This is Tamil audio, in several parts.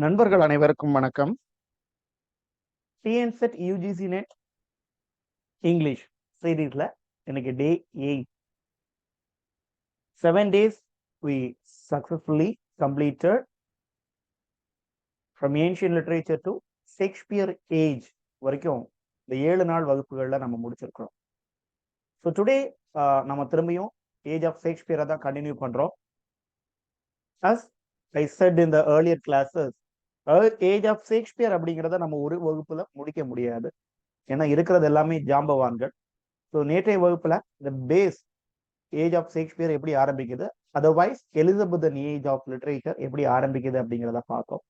நண்பர்கள் அனைவருக்கும் வணக்கம். டிஎன்செட் யூஜிசி நெட் இங்கிலீஷ் சீரீஸ்ல இன்னைக்கு டே 8. 7 days we successfully completed from ancient literature to Shakespeare age வரைக்கும் இந்த 7 நாள் வகுப்புகள்ல நம்ம முடிச்சிருக்கிறோம். ஸோ டுடே நம்ம திரும்பியும் ஏஜ் ஆஃப் ஷேக்ஸ்பியரை தான் கண்டினியூ பண்றோம். as I said in the earlier classes, age of Shakespeare அப்படிங்கிறத நம்ம ஒரு வகுப்புல முடிக்க முடியாது, ஏன்னா இருக்கிறது எல்லாமே ஜாம்பவான்கள். ஸோ நேற்றைய வகுப்புல இந்த பேஸ் ஏஜ் ஆஃப் ஷேக்ஸ்பியர் எப்படி ஆரம்பிக்குது, otherwise Elizabethan age of literature எப்படி ஆரம்பிக்குது அப்படிங்கிறத பார்த்தோம்.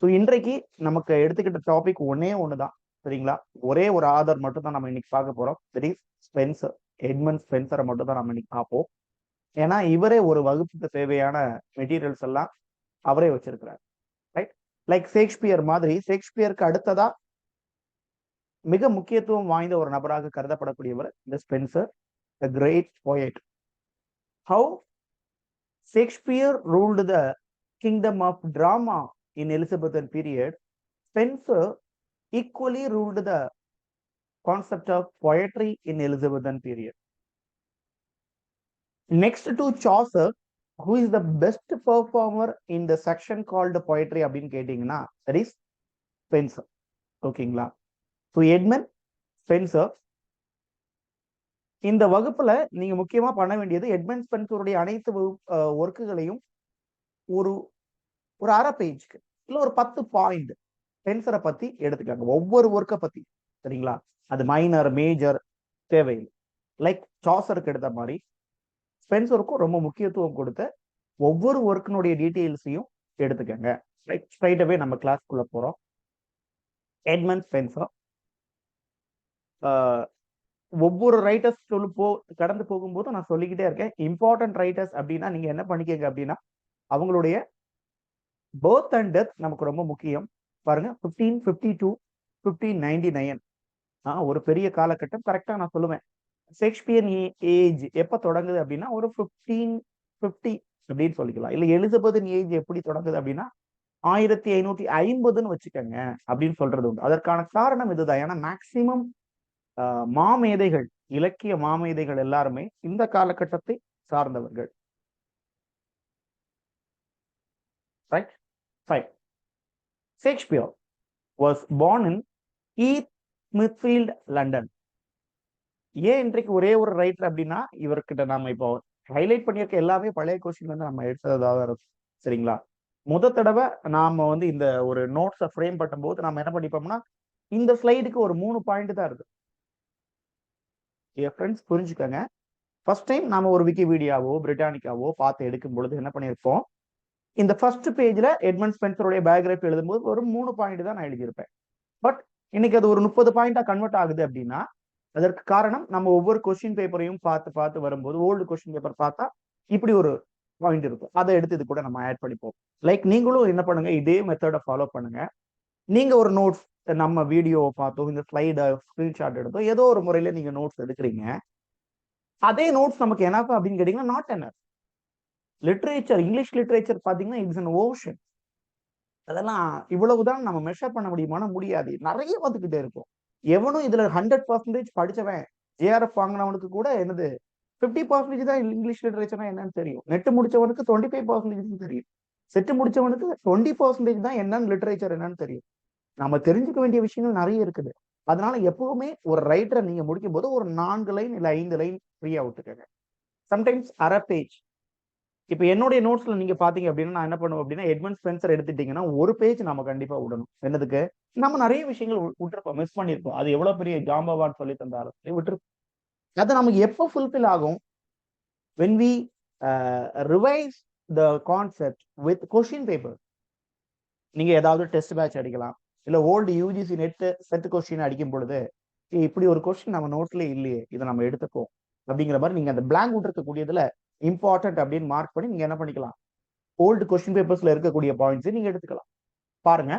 ஸோ இன்றைக்கு நமக்கு எடுத்துக்கிட்ட டாபிக் ஒன்னே ஒண்ணுதான், சரிங்களா? ஒரே ஒரு ஆதர் மட்டும் தான் நம்ம இன்னைக்கு பார்க்க போறோம். சரி, ஸ்பென்சர், எட்மண்ட் ஸ்பென்சரை மட்டும் தான் நம்ம இன்னைக்கு பார்ப்போம். ஏன்னா இவரே ஒரு வகுப்புக்கு தேவையான மெட்டீரியல்ஸ் எல்லாம் அவரே வச்சிருக்கிறார். ரைட், லைக் ஷேக்ஸ்பியர் மாதிரி ஷேக்ஸ்பியருக்கு அடுத்ததா மிக முக்கியத்துவம் வாய்ந்த ஒரு நபராக கருதப்படக்கூடியவர் இந்த Spencer, the great poet. How Shakespeare ruled the kingdom of drama in Elizabethan period, Spencer equally ruled the concept of poetry in Elizabethan period. Next to Chaucer, who is the best performer in the section called poetry அப்படின்னு கேட்டீங்கன்னா that is Spencer. ஓகேங்களா? ஸோ எட்மண்ட் ஸ்பென்சர் இந்த வகுப்புல நீங்க முக்கியமா பண்ண வேண்டியது எட்மண்ட் ஸ்பென்சருடைய அனைத்து ஒர்க்குகளையும் ஒரு ஒரு அரை பேஜ்க்கு இல்ல ஒரு 10 பாயிண்ட் ஸ்பென்சரை பத்தி எடுத்துக்காங்க, ஒவ்வொரு ஒர்க்கை பத்தி. சரிங்களா? அது மைனர் மேஜர் தேவையில்லை. லைக் சாசருக்கு எடுத்த மாதிரி ஸ்பென்சருக்கும் ரொம்ப முக்கியத்துவம் கொடுத்த ஒவ்வொரு ஒர்க்கினுடைய டீட்டெயில்ஸையும் எடுத்துக்கங்க. ரைட், ஸ்ட்ரைட்டாவே நம்ம கிளாஸ்க்குள்ள போறோம். எட்மண்ட் ஸ்பென்சர் ஒவ்வொரு ரைட்டர்ஸ் கடந்து போகும்போது நான் சொல்லிக்கிட்டே இருக்கேன், இம்பார்ட்டன்ட் ரைட்டர்ஸ் அப்படின்னா நீங்க என்ன பண்ணிக்கங்க அப்படின்னா அவங்களுடைய பர்த் அண்ட் டெத் நமக்கு ரொம்ப முக்கியம். பாருங்க, 1552 1599 ஒரு பெரிய காலகட்டம். கரெக்டா நான் சொல்லுவேன், ஷேக்ஸ்பியர் ஏஜ் எப்ப தொடங்குது அப்படின்னா ஒரு 1550 அப்படின்னு சொல்லிக்கலாம். இல்ல எலிசபெத்தன் ஏஜ் எப்படி தொடங்குது அப்படின்னா 1550 வச்சுக்கோங்க அப்படின்னு சொல்றது உண்டு. அதற்கான காரணம் இதுதான். ஏன்னா மேக்சிமம் மாமேதைகள், இலக்கிய மாமேதைகள் எல்லாருமே இந்த காலகட்டத்தை சார்ந்தவர்கள். Right, fine. Shakespeare was born in East Smithfield, London. ஏன் இன்றைக்கு ஒரே ஒரு ரைட்டர் அப்படின்னா இவர்கிட்ட நாம இப்போ ஹைலைட் பண்ணியிருக்க எல்லாமே பழைய கொஸ்டின் வந்து நம்ம எடுத்ததாக இருக்கும். சரிங்களா? முத தடவை நாம வந்து இந்த ஒரு நோட்ஸை ஃப்ரேம் பண்ணும்போது நம்ம என்ன பண்ணிப்போம்னா இந்த ஸ்லைடுக்கு ஒரு 3 பாயிண்ட் தான் இருக்கு. ஃப்ரெண்ட்ஸ் புரிஞ்சுக்கோங்க, ஃபர்ஸ்ட் டைம் நாம ஒரு விக்கிபீடியாவோ பிரிட்டானிக்காவோ பார்த்து எடுக்கும் பொழுது என்ன பண்ணியிருப்போம், இந்த ஃபர்ஸ்ட் பேஜ்ல எட்மண்ட் ஸ்பென்சருடைய பயோகிராஃபி எழுதும்போது ஒரு 3 பாயிண்ட் தான் நான் எழுதியிருப்பேன். பட் இன்னைக்கு அது ஒரு 30 பாயிண்டா கன்வெர்ட் ஆகுது அப்படின்னா அதற்கு காரணம் நம்ம ஒவ்வொரு கொஸ்டின் பேப்பரையும் பார்த்து வரும்போது ஓல்டு கொஸ்டின் பேப்பர் பார்த்தா இப்படி ஒரு பாயிண்ட் இருக்கும், அதை எடுத்து இது கூட நம்ம ஆட் பண்ணிப்போம். லைக் நீங்களும் என்ன பண்ணுங்க, இதே மெத்தடை ஃபாலோ பண்ணுங்க. நீங்க ஒரு நோட்ஸ், நம்ம வீடியோவை பார்த்தோம், இந்த ஸ்லைட ஸ்கிரீன்ஷாட் எடுத்தோம், ஏதோ ஒரு முறையில நீங்க நோட்ஸ் எடுக்கிறீங்க. அதே நோட்ஸ் நமக்கு என்ன அப்படின்னு கேட்டீங்கன்னா நாட் என்ன. லிட்ரேச்சர், இங்கிலீஷ் லிட்ரேச்சர் பாத்தீங்கன்னா இட்ஸ் அன் ஓஷன். அதெல்லாம் இவ்வளவுதான் நம்ம மெஷர் பண்ண முடியுமானா முடியாது, நிறைய வந்துகிட்டே இருக்கும். எவனும் இதுல 100% படிச்சவன் ஜேஆர்எஃப் வாங்கினவனுக்கு கூட என்னது 50% தான் இங்கிலீஷ் லிட்ரேச்சர்னா என்னன்னு தெரியும். நெட் முடிச்சவனுக்கு 25% தெரியும். செட்டு முடிச்சவனுக்கு 20% தான் என்னன்னு லிட்ரேச்சர் என்னன்னு தெரியும். நம்ம தெரிஞ்சுக்க வேண்டிய விஷயங்கள் நிறைய இருக்குது. அதனால எப்பவுமே ஒரு ரைட்டரை நீங்க முடிக்கும் போது ஒரு 4 லைன் இல்ல 5 லைன் ஃப்ரீயா விட்டுக்கங்க. சம்டைம்ஸ் அரை பேஜ். இப்ப என்னுடைய நோட்ஸ்ல நீங்க பாத்தீங்க அப்படின்னா நான் என்ன பண்ணுவேன் அப்படின்னா எட்மண்ட் ஸ்பென்சர் எடுத்துட்டீங்கன்னா ஒரு பேஜ் நம்ம கண்டிப்பா விடணும். என்னதுக்கு? நம்ம நிறைய விஷயங்கள் விட்டுருப்போம், மிஸ் பண்ணிருப்போம். அது எவ்வளவு பெரிய ஜாம்பவான் சொல்லி தந்தாலும் விட்டுருப்போம். அது நமக்கு எப்போ ஃபுல்ஃபில் ஆகும்? when we revise the concept with question paper. நீங்க ஏதாவது டெஸ்ட் பேட்ச் அடிக்கலாம், இல்ல old UGC net set question அடிக்கும் பொழுது இப்படி ஒரு கொஸ்டின் நம்ம நோட்ல இல்லையே, இதை நம்ம எடுத்துப்போம் அப்படிங்கிற மாதிரி நீங்க அந்த பிளாங்க் விட்டுருக்கக்கூடியதுல இம்பார்ட்டன்ட் அப்படின்னு மார்க் பண்ணி நீங்க என்ன பண்ணிக்கலாம், ஓல்டு கொஸ்டின் பேப்பர்ஸ்ல இருக்கக்கூடிய பாயிண்ட்ஸ் நீங்க எடுத்துக்கலாம். பாருங்க,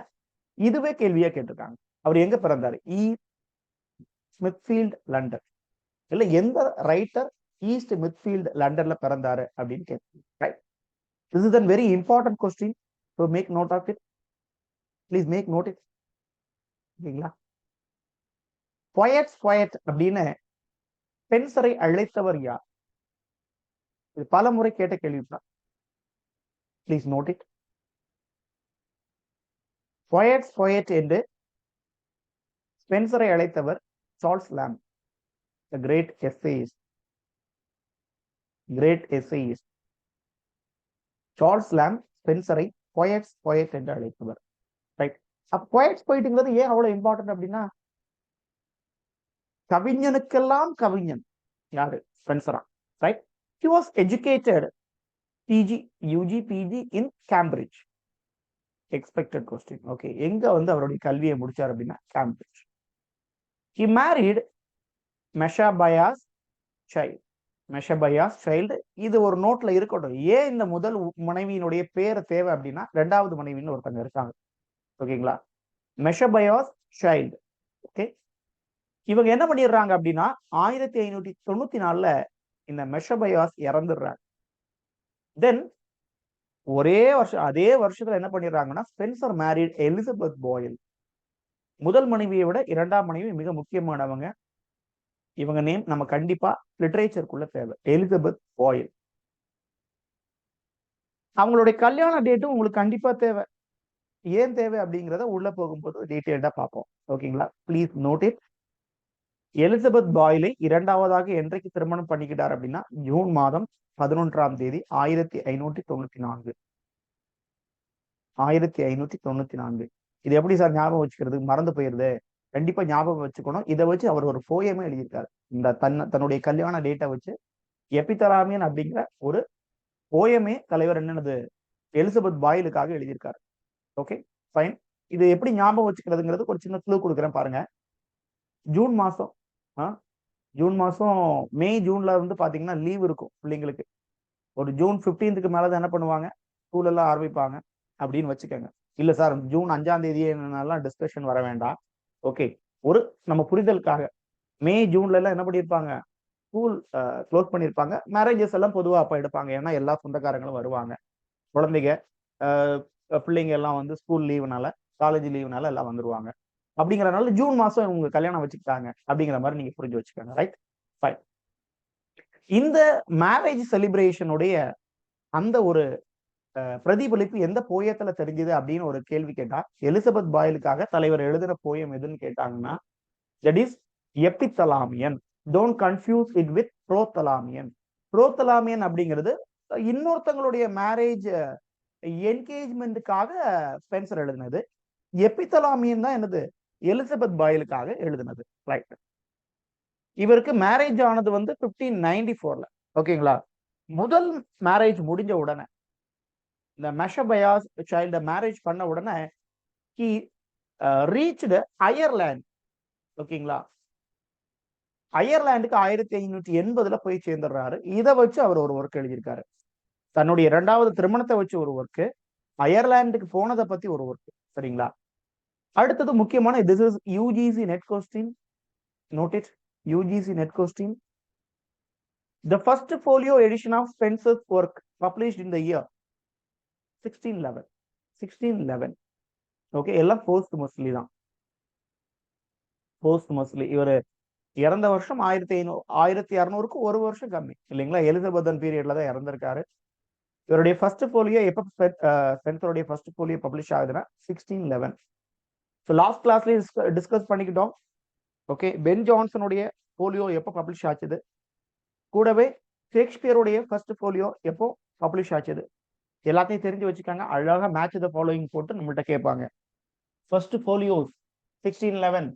இதுவே கேள்வியா கேட்டிருக்காங்க. அவர் எங்க பிறந்தாரு? Smithfield, London. இல்ல எந்த ரைட்டர் ஈஸ்ட் மித்ஃபீல்ட் லண்டன்ல பிறந்தாரு அப்படின்னு கேட்க. This is a very important question so make note of it, please make note it. ஓகேங்களா? பொயட் அப்படின்னு ஸ்பென்சரை அழைத்தவர் யார்? இது பல முறை கேட்ட கேள்விதான். Please note it. பொயட் என்று ஸ்பென்சரை அழைத்தவர் சார்ல்ஸ் லாம், the great essayist. சார்ல்ஸ் லாம் ஸ்பென்சரை பொயட் என்று அழைத்தவர். ரைட். அப்ப பொயட்டுங்கிறது ஏன் அவ்வளவு இம்பார்ட்டன்ட் அப்படின்னா, கவிஞனுக்கெல்லாம் கவிஞன் யாரு? ஸ்பென்சரா. Right. He was educated PG, UG, PG in Cambridge. Expected question. Okay. எங்க வந்து அவருடைய கல்வியை முடிச்சார் அப்படின்னா Cambridge. He married Meshabaya's child. இது ஒரு நோட்ல இருக்கட்டும். ஏன் இந்த முதல் மனைவியினுடைய பேர் தேவை அப்படின்னா, இரண்டாவது மனைவின்னு ஒருத்தங்க இருக்காங்க. ஓகேங்களா? மெஷபயாஸ் சைல்டு. ஓகே. இவங்க என்ன பண்ணிடுறாங்க அப்படின்னா 1594ல இந்த மெஷபயாஸ் இறந்துடுறாங்க. தென் அதே வருஷத்துல என்ன பண்ணிடுறாங்கன்னா, ஸ்பென்சர் மேரிட் எலிசபெத் பாயில். முதல் மனைவியை விட இரண்டாம் மனைவி மிக முக்கியமானவங்க. இவங்க நேம் நம்ம கண்டிப்பா லிட்டரேச்சருக்குள்ள தேவை, எலிசபெத் பாயில். அவங்களுடைய கல்யாண டேட்டும் உங்களுக்கு கண்டிப்பா தேவை. ஏன் தேவை அப்படிங்கிறத உள்ள போகும்போது டீட்டெயில்டா பார்ப்போம். ஓகேங்களா? Please note it. எலிசபெத் பாயிலை இரண்டாவதாக என்றைக்கு திருமணம் பண்ணிக்கிட்டார் அப்படின்னா, ஜூன் மாதம் 11ஆம் தேதி 1594. 1594. இது எப்படி சார் ஞாபகம் வச்சுக்கிறது? மறந்து போயிருது. கண்டிப்பா ஞாபகம் வச்சுக்கணும். இதை வச்சு அவர் ஒரு போயமே எழுதியிருக்காரு. இந்த தன்னுடைய கல்யாண டேட்டை வச்சு எபிதலாமியன் அப்படிங்கிற ஒரு போயமே தலைவர் என்னது எலிசபெத் பாயிலுக்காக எழுதியிருக்காரு. Okay, fine. இது எப்படி ஞாபகம் வச்சுக்கிறதுங்கிறது ஒரு சின்ன க்ளூ கொடுக்குறேன் பாருங்க. ஜூன் மாசம் மே ஜூன்ல வந்து பாத்தீங்கன்னா லீவ் இருக்கும் பிள்ளைங்களுக்கு. ஒரு ஜூன் 15க்கு மேலதான் என்ன பண்ணுவாங்க, ஸ்கூல் எல்லாம் ஆரம்பிப்பாங்க அப்படின்னு வச்சுக்கோங்க. இல்ல சார் ஜூன் 5ஆம் தேதியே என்னென்னலாம் டிஸ்கஷன் வர வேண்டாம். ஓகே, ஒரு நம்ம புரிதலுக்காக மே ஜூன்ல எல்லாம் என்ன பண்ணிருப்பாங்க, ஸ்கூல் க்ளோஸ் பண்ணிருப்பாங்க. மேரேஜஸ் எல்லாம் பொதுவா அப்ப எடுப்பாங்க. ஏன்னா எல்லா சொந்தக்காரங்களும் வருவாங்க. குழந்தைங்க பிள்ளைங்க எல்லாம் வந்து ஸ்கூல் லீவுனால, காலேஜ் லீவுனால எல்லாம் வந்துருவாங்க. அப்படிங்கறதுனால ஜூன் மாசம் இவங்க கல்யாணம் வச்சுக்கிட்டாங்க அப்படிங்கிற மாதிரி நீங்க புரிஞ்சு வச்சுக்கோங்க. Right, fine. இந்த மேரேஜ் செலிப்ரேஷனுடைய அந்த ஒரு பிரதிபலிப்பு எந்த போயத்துல தெரிஞ்சது அப்படின்னு ஒரு கேள்வி கேட்டா, எலிசபெத் பாயிலுக்காக தலைவர் எழுதின போயம் எதுன்னு கேட்டாங்கன்னா, that is Epithalamion. Don't confuse it with Prothalamion. Prothalamion அப்படிங்கிறது இன்னொருத்தங்களுடைய மேரேஜ் என்கேஜ்மெண்ட்டுக்காக ஸ்பென்சர் எழுதினது. எபிதலாமியன் தான் என்னது எலிசபெத் பாயிலுக்காக எழுதினது. ரைட். இவருக்கு மேரேஜ் ஆனது வந்து 1594ல. ஓகேங்களா? முதல் மேரேஜ் முடிஞ்ச உடனே, இந்த மெஷபயாஸ் சைல்ட மேரேஜ் பண்ண உடனே he reached அயர்லாந்து. ஓகேங்களா? அயர்லாந்துக்கு 1580ல போய் சேர்ந்துடுறாரு. இதை வச்சு அவர் ஒரு ஒர்க் எழுதியிருக்காரு. தன்னுடைய இரண்டாவது திருமணத்தை வச்சு ஒரு ஒர்க், அயர்லாந்துக்கு போனதை பத்தி ஒரு ஒர்க். சரிங்களா? அடுத்தது முக்கியமான, this is UGC NET question. Note it. UGC NET question. The first folio edition of Spencer's work published in the year 1611. Okay, எல்லாம் போஸ்ட்மஸ்லி தான். போஸ்ட்மஸ்லி. இவர் இறந்த வருஷம் 1600க்கு ஒரு வருஷம் கம்மி இல்லைங்களா? எலிசபெத்தன் பீரியட்ல தான் இறந்திருக்காரு. இவருடைய ஃபர்ஸ்ட் போலியோ எப்ப ஸ்பென்சருடைய ஃபர்ஸ்ட் போலியோ பப்ளிஷ் ஆகுதுன்னா 1611. ஸோ லாஸ்ட் கிளாஸ்ல டிஸ்கஸ் பண்ணிக்கிட்டோம். ஓகே, பென் ஜான்சனுடைய போலியோ எப்போ பப்ளிஷ் ஆச்சுது, கூடவே ஷேக்ஸ்பியருடைய ஃபர்ஸ்ட் போலியோ எப்போ பப்ளிஷ் ஆச்சுது, எல்லாத்தையும் தெரிஞ்சு வச்சுக்காங்க. அழகா மேட்ச் த ஃபாலோயிங் போட்டு நம்மள்ட்ட கேட்பாங்க. ஃபர்ஸ்ட் போலியோ 1611,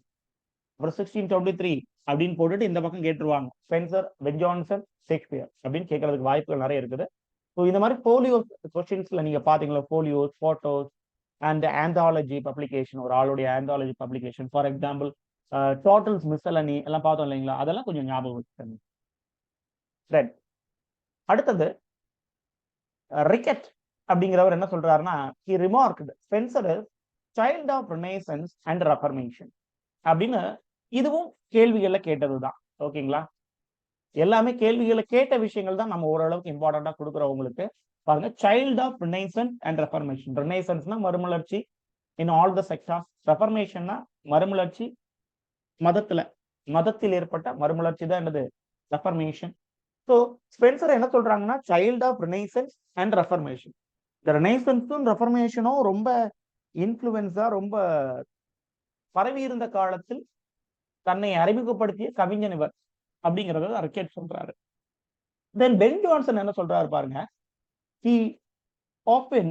அப்புறம் 1623 அப்படின்னு போட்டுட்டு இந்த பக்கம் கேட்டுருவாங்க ஸ்பென்சர், பென் ஜான்சன், ஷேக்ஸ்பியர் அப்படின்னு கேட்கறதுக்கு வாய்ப்புகள் நிறைய இருக்குது. ஸோ இந்த மாதிரி போலியோ கொஸ்டின்ஸ்ல நீங்க பாத்தீங்களா, folios, photos and anthology publication, ஒரு ஆளுடைய anthology publication, for example Tottel's Miscellany எல்லாம் பார்த்தோம் இல்லைங்களா? அதெல்லாம் கொஞ்சம் ஞாபகம் வச்சுக்கோங்க. சரி, அடுத்தது ரிக்கெட் அப்படிங்கிறவர் என்ன சொல்றாருன்னா, he remarked Spencer is child of Renaissance and Reformation அப்படின்னு இதுவும் கேள்விகள்ல கேட்டதுதான். ஓகேங்களா? எல்லாமே கேள்விகளை கேட்ட விஷயங்கள் தான் நம்ம ஓரளவுக்கு இம்பார்ட்டண்டா கொடுக்குறோம் உங்களுக்கு. பாருங்க, child of Renaissance and Reformation. ரினைசன்ஸ்னா மறுமலர்ச்சி இன் ஆல் த செக்டார்ஸ். ரெஃபர்மேஷன்னா மறுமலர்ச்சி மதத்தில் ஏற்பட்ட மறுமலர்ச்சி தான் என்னது ரெஃபர்மேஷன். ஸோ ஸ்பென்சர் என்ன சொல்றாங்கன்னா, child of Renaissance and reformation. இந்த ரினைசன்ஸும் ரெஃபர்மேஷனும் ரொம்ப இன்ஃப்ளூயன்ஸா ரொம்ப பரவி இருந்த காலத்தில் தன்னை அறிமுகப்படுத்திய கவிஞன் இவர் அப்படிங்கறத அர்கேட் சொல்றாரு. தென் பென் ஜான்சன் என்ன சொல்றாரு பாருங்க, he often,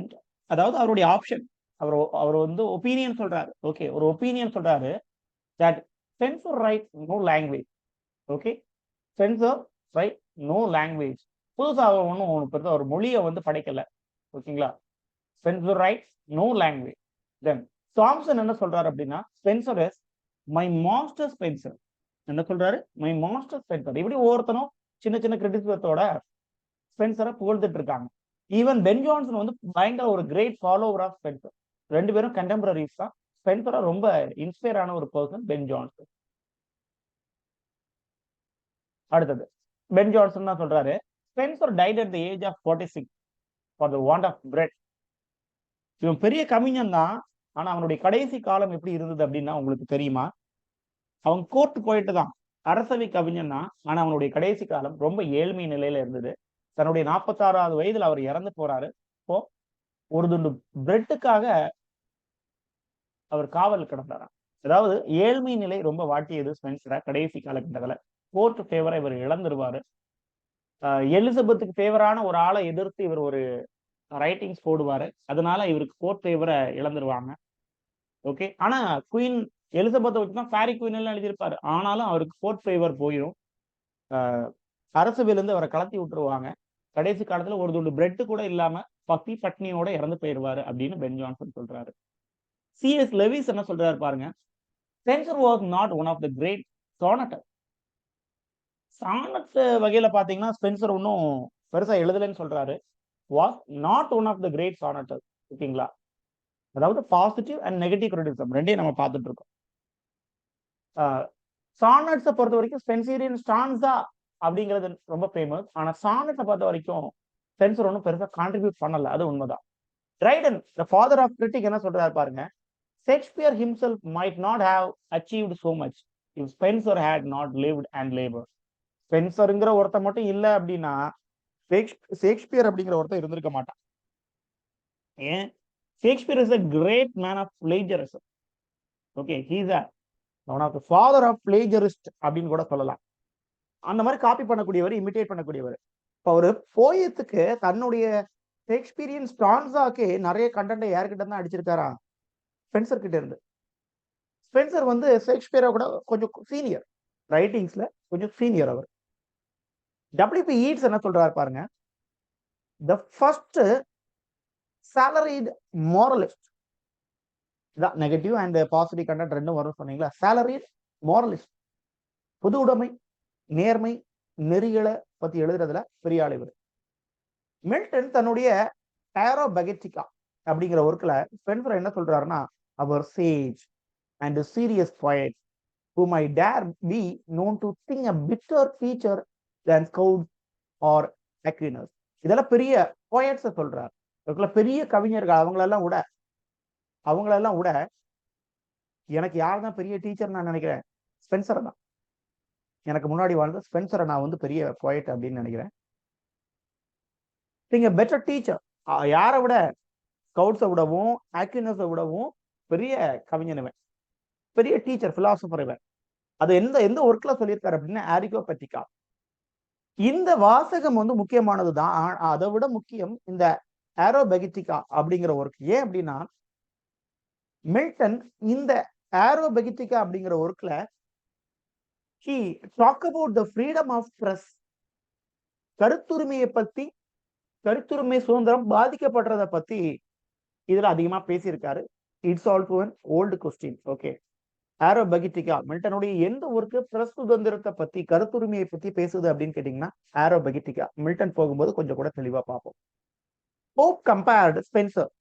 அதாவது அவருடைய ஆப்ஷன், அவர் வந்து ஒப்பீனியன் சொல்றாரு. ஓகே, ஒரு ஒப்பீனியன் சொல்றாரு that censor write no language. Okay, censor write no language. புதுசா அவர் ஒன்றும் பெருசா ஒரு மொழியை வந்து படைக்கல. ஓகேங்களா, censor write no language. தென் தாம்சன் என்ன சொல்றாரு அப்படின்னா, Spencer is my master Spencer. என்ன சொல்றாரு, மை மாஸ்டர் ஸ்பென்சர். இப்படி ஒவ்வொருத்தனும் சின்ன சின்ன கிரிட்டிசிசத்தோட ஸ்பென்சரை புகழ்ந்துட்டு இருக்காங்க. ஈவன் பென் ஜான்சன் வந்து பயங்கர ஒரு கிரேட் ஃபாலோவர் ஆஃப் ஸ்பென்சர். ரெண்டு பேரும் கண்டெம்பரரிஸ் தான். ஸ்பென்சரா ரொம்ப இன்ஸ்பயர் ஆன ஒரு பர்சன் பென் ஜான்சன். அடுத்தது பென் ஜான்சன் தான் சொல்றாரு, Spenser died at the age of 46 for the want of bread. இவன் பெரிய கவிஞன் தான், ஆனா அவனுடைய கடைசி காலம் எப்படி இருந்தது அப்படின்னா உங்களுக்கு தெரியுமா? அவன் கோர்ட் போயிட்டு தான், அரசவை கவிஞன் தான், ஆனா அவனுடைய கடைசி காலம் ரொம்ப ஏழ்மை நிலையில இருந்தது. தன்னுடைய 46வது வயதுல அவர் இறந்து போறாரு. இப்போ ஒரு துண்டு பிரெட்டுக்காக அவர் காவல் கிடந்தாராம். அதாவது ஏழ்மை நிலை ரொம்ப வாட்டியது ஸ்பென்சரை கடைசி காலகட்டத்துல. கோர்ட் ஃபேவரை இவர் இழந்துருவாரு. எலிசபெத்துக்கு ஃபேவரான ஒரு ஆளை எதிர்த்து இவர் ஒரு ரைட்டிங்ஸ் போடுவாரு. அதனால இவருக்கு கோர்ட் ஃபேவரை இழந்துருவாங்க. ஓகே, ஆனா குயின் எலிசபெத்தை வச்சுதான் ஃபேரி குயின் எல்லாம் எழுதியிருப்பாரு. ஆனாலும் அவருக்கு கோர்ட் ஃபேவர் போயிடும். அரசவையிலிருந்து அவரை கலத்தி விட்டுருவாங்க. கடைசி காலத்துல ஒரு துண்டு பிரெட் கூட இல்லாம பட்னியோட இறந்து போயிடுவாரு அப்படின்னு பென் ஜான்சன் சொல்றாரு. சிஎஸ் லெவிஸ் என்ன சொல்றாரு பாருங்க, Spenser was not one of the great sonneteer. Sonnet வகையில பாத்தீங்கன்னா ஸ்பென்சர் ஒன்னும் பெருசா எழுதலைன்னு சொல்றாரு. Was not one of the great sonneteer. ஓகேங்களா, அதாவது பாசிட்டிவ் அண்ட் நெகட்டிவ் கிரிட்டிசிசம் ரெண்டையும் நம்ம பார்த்துட்டு இருக்கோம். சானட்ஸை பொறுத்த வரைக்கும் ஸ்பென்சரின் ஸ்டான்ஸா அப்படிங்கிறது ரொம்ப ஃபேமஸ். ஆனா சானட்ஸை பொறுத்த வரைக்கும் ஸ்பென்சர் ஒன்றும் பெருசா கான்ட்ரிபியூட் பண்ணல, அது உண்மைதான். Dryden, the father of critic, என்ன சொல்றாரு பாருங்க, Shakespeare himself might not have achieved so much if Spencer had not lived and labored. ஸ்பென்சருங்கிற ஒருத்த மட்டும் இல்ல அப்படின்னா ஷேக்ஸ்பியர் அப்படிங்கிற ஒருத்தர் இருந்திருக்க மாட்டான். ஏன், Shakespeare is a great man of plagiarism. Okay, he is one of the father of plagiarist அப்படின்னு கூட சொல்லலாம். அந்த மாதிரி காப்பி பண்ணக்கூடியவர், இமிட்டேட் பண்ணக்கூடியவர். இப்போ ஒரு போயத்துக்கு தன்னுடைய ஷேக்ஸ்பியரின் ஸ்டான்ஸாக்கு நிறைய கண்டென்ட் யார்கிட்ட தான் அடிச்சிருக்காரா, ஸ்பென்சர் கிட்ட இருந்து. ஸ்பென்சர் வந்து ஷேக்ஸ்பியரை கூட கொஞ்சம் சீனியர், ரைட்டிங்ஸ்ல கொஞ்சம் சீனியர் அவர். டபிள்யூபி ஈட்ஸ் என்ன சொல்றாரு பாருங்க, த ஃபர்ஸ்ட் salaried moralist. இதான் நெகட்டிவ் அண்ட் பாசிட்டிவ் கண்டென்ட் ரெண்டும் வரும் சொன்னீங்களா. salaried moralist, பொது உடைமை, நேர்மை, நெறிகளை பத்தி எழுதுறதுல பெரிய ஆள். மில்டன் தன்னுடைய ஆரோபெகட்டிகா அப்படிங்கிற ஒர்க்ல ஸ்பென்சர் என்ன சொல்றாருன்னா, அவர் sage and serious poet whom I dare be known to think a bitter feature than Scout or Aquinas. இதெல்லாம் பெரிய poets சொல்றாரு. பெரிய கவிஞர்கள். அவங்களெல்லாம் விட எனக்கு யார் தான் பெரிய டீச்சர் நான் நினைக்கிறேன், ஸ்பென்சர் தான். எனக்கு முன்னாடி வாழ்ந்த ஸ்பென்சரை நான் வந்து பெரிய poet அப்படின்னு நினைக்கிறேன். நீங்க பெட்டர் டீச்சர், யாரை விட, ஸ்கவுட்ஸை விடவும் ஆக்வினஸை விடவும் பெரிய கவிஞனுவன், பெரிய டீச்சர், பிலாசபர் இவன். அது எந்த ஒர்க்ல சொல்லியிருக்காரு அப்படின்னா ஆரிகோபெட்டிகா. இந்த வாசகம் வந்து முக்கியமானதுதான். அதை விட முக்கியம் இந்த ஆரோபெகட்டிகா அப்படிங்கிற ஒர்க். ஏன் அப்படின்னா மில்டன் இந்த ஆரோபெகட்டிகா அப்படிங்கிற ஒர்க்ல he talk about the freedom of press, கருத்துரிமையை பத்தி, கருத்துரிமை சுதந்திரம் பாதிக்கப்படுறத பத்தி இதுல அதிகமா பேசியிருக்காரு. It's also an old question. Okay, Areopagitica மில்டனுடைய எந்த ஒர்க்கு பிரஸ் சுதந்திரத்தை பத்தி, கருத்துரிமையை பத்தி பேசுது அப்படின்னு கேட்டீங்கன்னா ஆரோபெகட்டிகா. மில்டன் போகும்போது கொஞ்சம் கூட தெளிவா பார்ப்போம். Pope compared Spencer.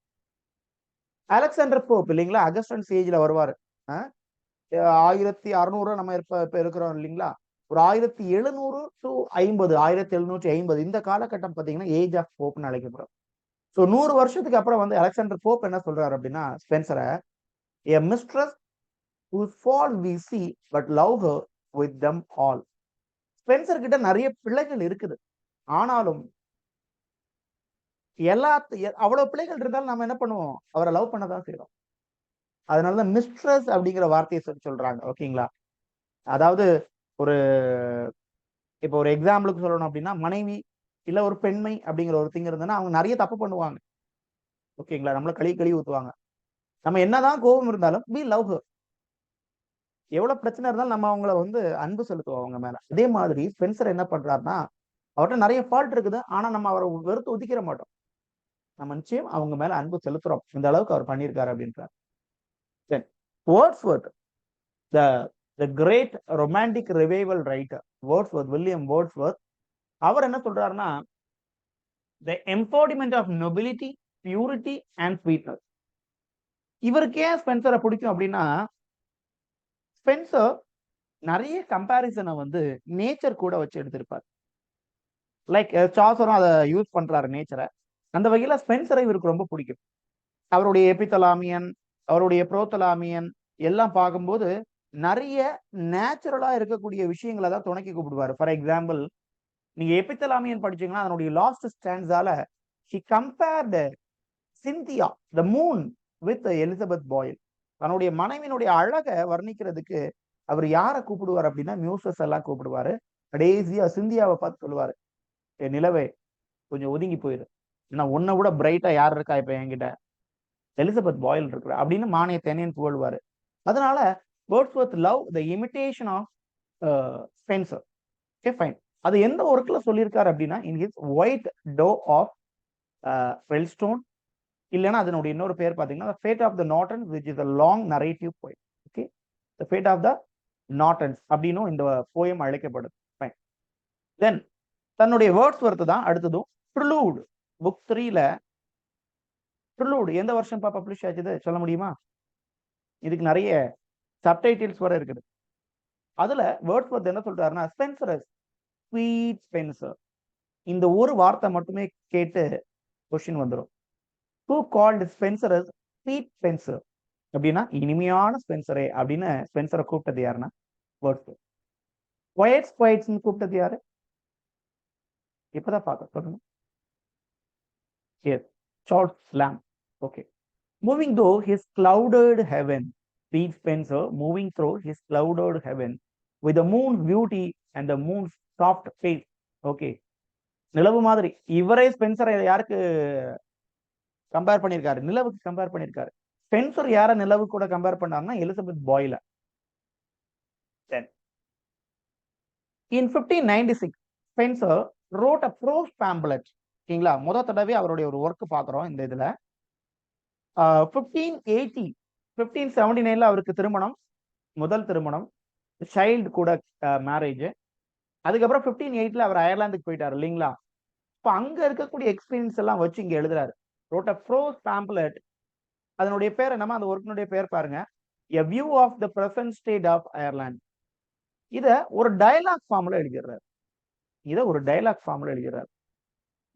Alexander Pope இல்லைங்களா, அகஸ்டன் சேஜ்ல வருவாரு. 1600 நம்ம இப்ப இருக்கிறோம் இல்லைங்களா. ஒரு 1700 to 50, 1750 இந்த காலகட்டம் பார்த்தீங்கன்னா ஏஜ் ஆஃப் போப்னு அழைக்கப்படும். ஸோ 100 வருஷத்துக்கு அப்புறம் வந்து அலெக்சாண்டர் போப் என்ன சொல்றாரு அப்படின்னா ஸ்பென்சரை, a mistress whose fault we see but love her with them all. Spencer கிட்ட நிறைய பிள்ளைகள் இருக்குது, ஆனாலும் அவ்வளவு பிள்ளைகள் இருந்தாலும் நம்ம என்ன பண்ணுவோம், அவரை லவ் பண்ணதான் செய்யறோம். அதனாலதான் மிஸ்ட்ரஸ் அப்படிங்கிற வார்த்தையை சொல்றாங்க. ஓகேங்களா? அதாவது ஒரு இப்போ ஒரு எக்ஸாம்பிளுக்கு சொல்லணும் அப்படின்னா, மனைவி இல்ல ஒரு பெண்மை அப்படிங்கிற ஒரு திங் இருந்ததுன்னா அவங்க நிறைய தப்பு பண்ணுவாங்க. ஓகேங்களா? நம்மள கழுவி ஊத்துவாங்க. நம்ம என்னதான் கோபம் இருந்தாலும் we love her. எவ்வளவு பிரச்சனை இருந்தாலும் நம்ம அவங்கள வந்து அன்பு செலுத்துவோம் அவங்க மேல. அதே மாதிரி ஸ்பென்சர் என்ன பண்றாருன்னா, அவர்கிட்ட நிறைய ஃபால்ட் இருக்குது, ஆனா நம்ம அவரை வெறுத்து ஒதுக்கிற மாட்டோம். நம்ம நிச்சயம் அவங்க மேல அன்பு செலுத்துறோம். இந்த அளவுக்கு அவர் பண்ணியிருக்காரு அப்படின்றார். Wordsworth, the great romantic revival writer Wordsworth, William Wordsworth, அவர் என்ன சொல்றாருன்னா, the embodiment of nobility, purity and sweetness. இவருக்கு ஏன் ஸ்பென்சரை பிடிக்கும் அப்படின்னா, ஸ்பென்சர் நிறைய கம்பாரிசனை வந்து நேச்சர் கூட வச்சு எடுத்திருப்பார். லைக் சாசரும் அதை யூஸ் பண்றாரு நேச்சரை. அந்த வகையில ஸ்பென்சரை இவருக்கு ரொம்ப பிடிக்கும். அவருடைய எபித்தலாமியன், அவருடைய புரோத்தலாமியன் எல்லாம் பார்க்கும்போது நிறைய நேச்சுரலா இருக்கக்கூடிய விஷயங்களை தான் துணைக்கி கூப்பிடுவாரு. ஃபார் எக்ஸாம்பிள், நீங்க எபித்தலாமியன் படிச்சீங்கன்னா அதனுடைய லாஸ்ட் ஸ்டாண்ட்ஸால he compared Cynthia the moon with Elizabeth Boyle. தன்னுடைய மனைவியினுடைய அழகை வர்ணிக்கிறதுக்கு அவர் யாரை கூப்பிடுவார் அப்படின்னா மியூசஸ் எல்லாம் கூப்பிடுவாரு. கடைசியா சிந்தியாவை பார்த்து சொல்லுவாரு, என் நிலவே கொஞ்சம் ஒதுங்கி போயிரு, ஏன்னா உன்னை விட பிரைட்டா யார் இருக்கா இப்ப என்கிட்ட, எலிசபெத் பாயில் இருக்கிற அப்படின்னு மானிய தேனேன்னு புகழ்வாரு. அதனால Wordsworth love the imitation of Spenser. Okay fine. அது எந்த ஒர்க்ல சொல்லியிருக்காரு அப்படின்னா in his White Doe of Rylstone, இல்லைன்னா அதனுடைய இன்னொரு பேர் பார்த்தீங்கன்னா Fate of the Nortons which is a long narrative poem. Okay, the Fate of the Nortons அப்படின்னும் இந்த போயம் அழைக்கப்படுது. ஃபைன். தென் தன்னுடைய வேர்ட்ஸ்வொர்த் தான் அடுத்ததும் ப்ரிலூட் புக் 3ல. ப்ரிலூட் எந்த வருஷம் பப்ளிஷ் ஆச்சுது சொல்ல முடியுமா? இதுக்கு நிறைய சப்டைட்டில்ஸ் வர இருக்குது. அதுல வேர்ட்ஸ்வொர்த் என்ன சொல்றாருன்னா, ஸ்பென்சர் ஸ்வீட் ஸ்பென்சர், இந்த ஒரு வார்த்தை மட்டுமே கேட்டு கொஸ்டின் வந்துடும். Who called Spencer as sweet Spencer? அப்படின்னா இனிமையான ஸ்பென்சரே அப்படின்னு ஸ்பென்சரை கூப்பிட்டது யாருன்னா வேர்ட்ஸ்வொர்த். குவைட்ஸ் கூப்பிட்டது யாரு? இப்பதான் பார்க்க சொல்லுங்க. எஸ், சார்ல்ஸ் லாம். Okay. Moving through his clouded heaven, sweet Spencer moving through his clouded heaven with the moon's beauty and the moon's soft face. Okay, நிலவு மாதிரி இவரே ஸ்பென்சரை யாருக்கு கம்பேர் பண்ணியிருக்காரு? நிலவுக்கு கம்பேர் பண்ணியிருக்காரு. ஸ்பென்சர் யார நிலவு கூட கம்பேர் பண்ணாங்கன்னா எலிசபெத் பாயில. In 1596 Spenser wrote a prose pamphlet. ஓகேங்களா? முதல் தடவை அவருடைய ஒரு ஒர்க் பார்க்குறோம் இந்த இதுல. 1579ல அவருக்கு திருமணம், முதல் திருமணம், சைல்டு கூட மேரேஜ். அதுக்கப்புறம் 1508ல அவர் அயர்லாந்துக்கு போயிட்டாரு இல்லைங்களா? இப்போ அங்க இருக்கக்கூடிய எக்ஸ்பீரியன்ஸ் எல்லாம் வச்சு இங்க எழுதுறாரு. wrote a prose pamphlet. அதனுடைய பேர் என்னமா, அந்த ஒர்க்கினுடைய பேர் பாருங்க, a view of the present state of Ireland. இத ஒரு டயலாக் ஃபார்ம்ல எழுதிடுறாரு.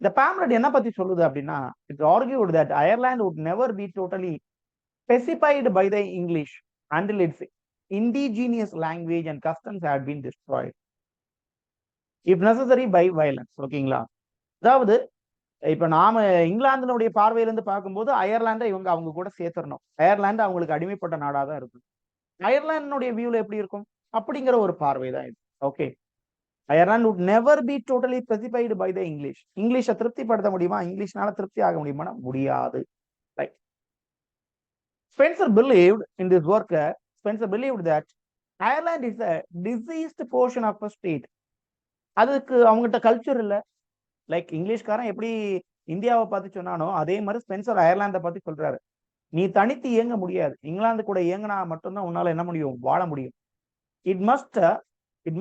இந்த pamphlet என்ன பத்தி சொல்லுது அப்படின்னா, it's argued that Ireland would never be totally pacified by the English until its indigenous language and customs had been destroyed, if necessary by violence. ஓகேங்களா? அதாவது இப்ப நாம இங்கிலாந்தினுடைய பார்வையிலிருந்து பார்க்கும்போது அயர்லாண்டை இவங்க அவங்க கூட சேர்த்துடணும். அயர்லாந்து அவங்களுக்கு அடிமைப்பட்ட நாடா தான் இருக்கும். அயர்லாண்டினுடைய வியூல எப்படி இருக்கும் அப்படிங்கிற ஒரு பார்வை தான் இது. Okay, Ireland would never be totally pacified by the English. இங்கிலீஷை திருப்திப்படுத்த முடியுமா? இங்கிலீஷ்னால திருப்தி ஆக முடியுமா? முடியாது. Right. Spencer believed in this work, Spencer believed that Ireland is a diseased portion of a state. அதுக்கு அவங்ககிட்ட கல்ச்சர் இல்ல. லைக் இங்கிலீஷ்காரன் எப்படி இந்தியாவை பார்த்து சொன்னானோ அதே மாதிரி ஸ்பென்சர் அயர்லாந்தை பார்த்து சொல்றாரு, நீ தனித்து இயங்க முடியாது, இங்கிலாந்து கூட இயங்கினா மட்டும்தான் உன்னால என்ன முடியும், வாழ முடியும். It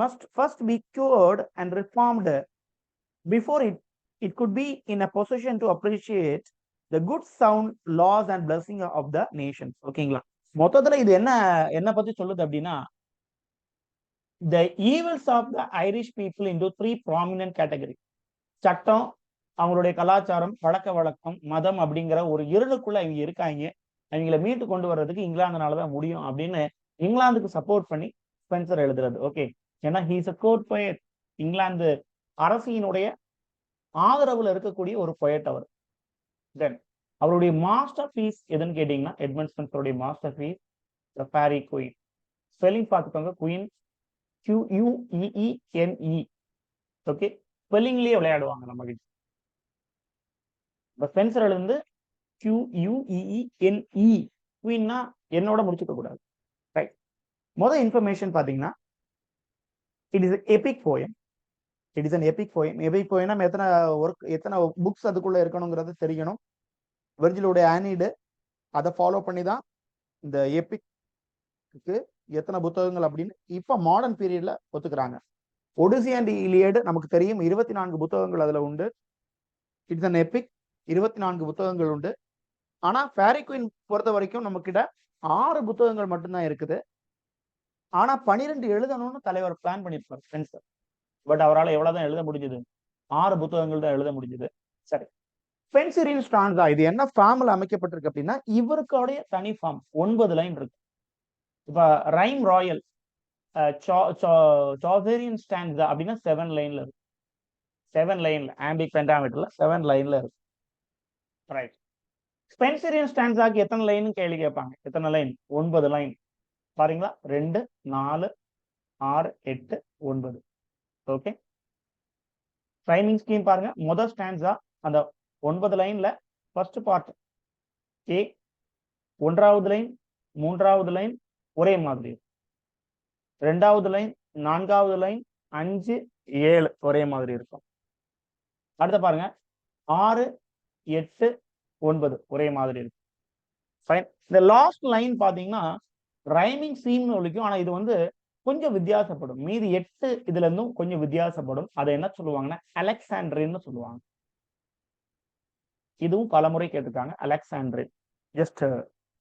must first be cured and reformed before it could be in a position to appreciate the good sound laws and blessing of the nations. ஓகேங்களா? மொத்தத்துல இது என்ன பத்தி சொல்லுது அப்படின்னா, the evils of the Irish people into 3 prominent categories. சட்டம், அவங்களுடைய கலாச்சாரம், பழக்க வழக்கம், மதம் அப்படிங்கிற ஒரு இருளுக்குள்ள இவங்க இருக்காங்க. அவங்களை மீட்டு கொண்டு வர்றதுக்கு இங்கிலாந்துனாலதான் முடியும் அப்படின்னு இங்கிலாந்துக்கு சப்போர்ட் பண்ணி ஸ்பென்சர் எழுதுறது. ஓகே, ஏன்னா he's a court poet. England அரசியினுடைய ஆதரவுல இருக்கக்கூடிய ஒரு பொயட் அவர். தென் அவருடைய மாஸ்டர் பீஸ் எதுன்னு கேட்டீங்கன்னா, எட்மண்ட் ஸ்பென்சருடைய மாஸ்டர் பீஸ் த ஃபேரி குயின். ஸ்பெல்லிங் பார்த்துக்கோங்க, குயின் QUEENE. ஓகே, ஸ்பெல்லிங்லயே விளையாடுவாங்க நம்ம கிட்ட. ஸ்பென்சர் எழுந்து QUEENE, குயின்னா என்னோட முடிச்சுக்க கூடாது. ரைட், முதல் இன்ஃபர்மேஷன் பாத்தீங்கன்னா, it is epic poem. It is an epic poem. Epic போயம்னா எத்தனை புக்ஸ் அதுக்குள்ள இருக்கணுங்கிறது தெரியணும். வெர்ஜிலுடைய ஆனிடு அதை ஃபாலோ பண்ணி தான் இந்த எபிக்கு எத்தனை புத்தகங்கள் அப்படின்னு இப்ப மாடர்ன் பீரியட்ல ஒத்துக்கிறாங்க. ஒடிசி அண்ட் இலியட் நமக்கு தெரியும், 24 புத்தகங்கள் அதுல உண்டு. இட்ஸ் அன் எபிக், 24 புத்தகங்கள் உண்டு. ஆனா ஃபேரி குயின் பொறுத்த வரைக்கும் நம்ம கிட்ட 6 புத்தகங்கள் மட்டும்தான் இருக்குது. ஆனா 12 எழுதணும்னு தலைவர் பிளான் பண்ணிருப்பார் ஸ்பென்சர். பட் அவரால் எவ்வளவுதான் எழுத முடிஞ்சது? 6 புத்தகங்கள் தான் எழுத முடிஞ்சது. சரி, ஸ்பென்சரின் ஸ்டான்ஸா இது என்ன ஃபார்ம்ல அமைக்கப்பட்டிருக்கு அப்படின்னா, இவருடைய தனி ஃபார்ம் 9 லைன் இருக்கு. இப்ப ரைம் ராயல் சாசரின் ஸ்டான்ஸா அப்படின்னா 7 லைன்ல இருக்கு. 7 லைன்ல ஆம்பிக் பென்டாமெட்ரில் 7 லைன்ல இருக்கு. ரைட், ஸ்பென்சரின் ஸ்டான்ஸாக்கு எத்தனை லைன் கேள்வி கேட்பாங்க. எத்தனை லைன்? 9 லைன். பாருங்களா, 2, 4, 6, 8, 9. ஓகே, ரைமிங் ஸ்கீம் பாருங்க. முதல் ஸ்டான்ஸா அந்த 9 லைன்ல ஃபர்ஸ்ட் பார்ட் ஏ, 1வது லைன், 3வது லைன் ஒரே மாதிரி, 2வது லைன், 4வது லைன், 5, 7 ஒரே மாதிரி இருக்கும். அடுத்த பாருங்க 6, 8, 9 ஒரே மாதிரி இருக்கும். ஃபைன். இந்த லாஸ்ட் லைன் பாத்தீங்கன்னா ரைமிங் சீம்னு ஒழிக்கும். ஆனா இது வந்து கொஞ்சம் வித்தியாசப்படும். மீதி 8 இதுல இருந்தும் கொஞ்சம் வித்தியாசப்படும். அதை என்ன சொல்லுவாங்கன்னா அலெக்சாண்ட்ரின்னு சொல்லுவாங்க. இதுவும் பலமுறை கேட்டிருக்காங்க, alexandrine. Just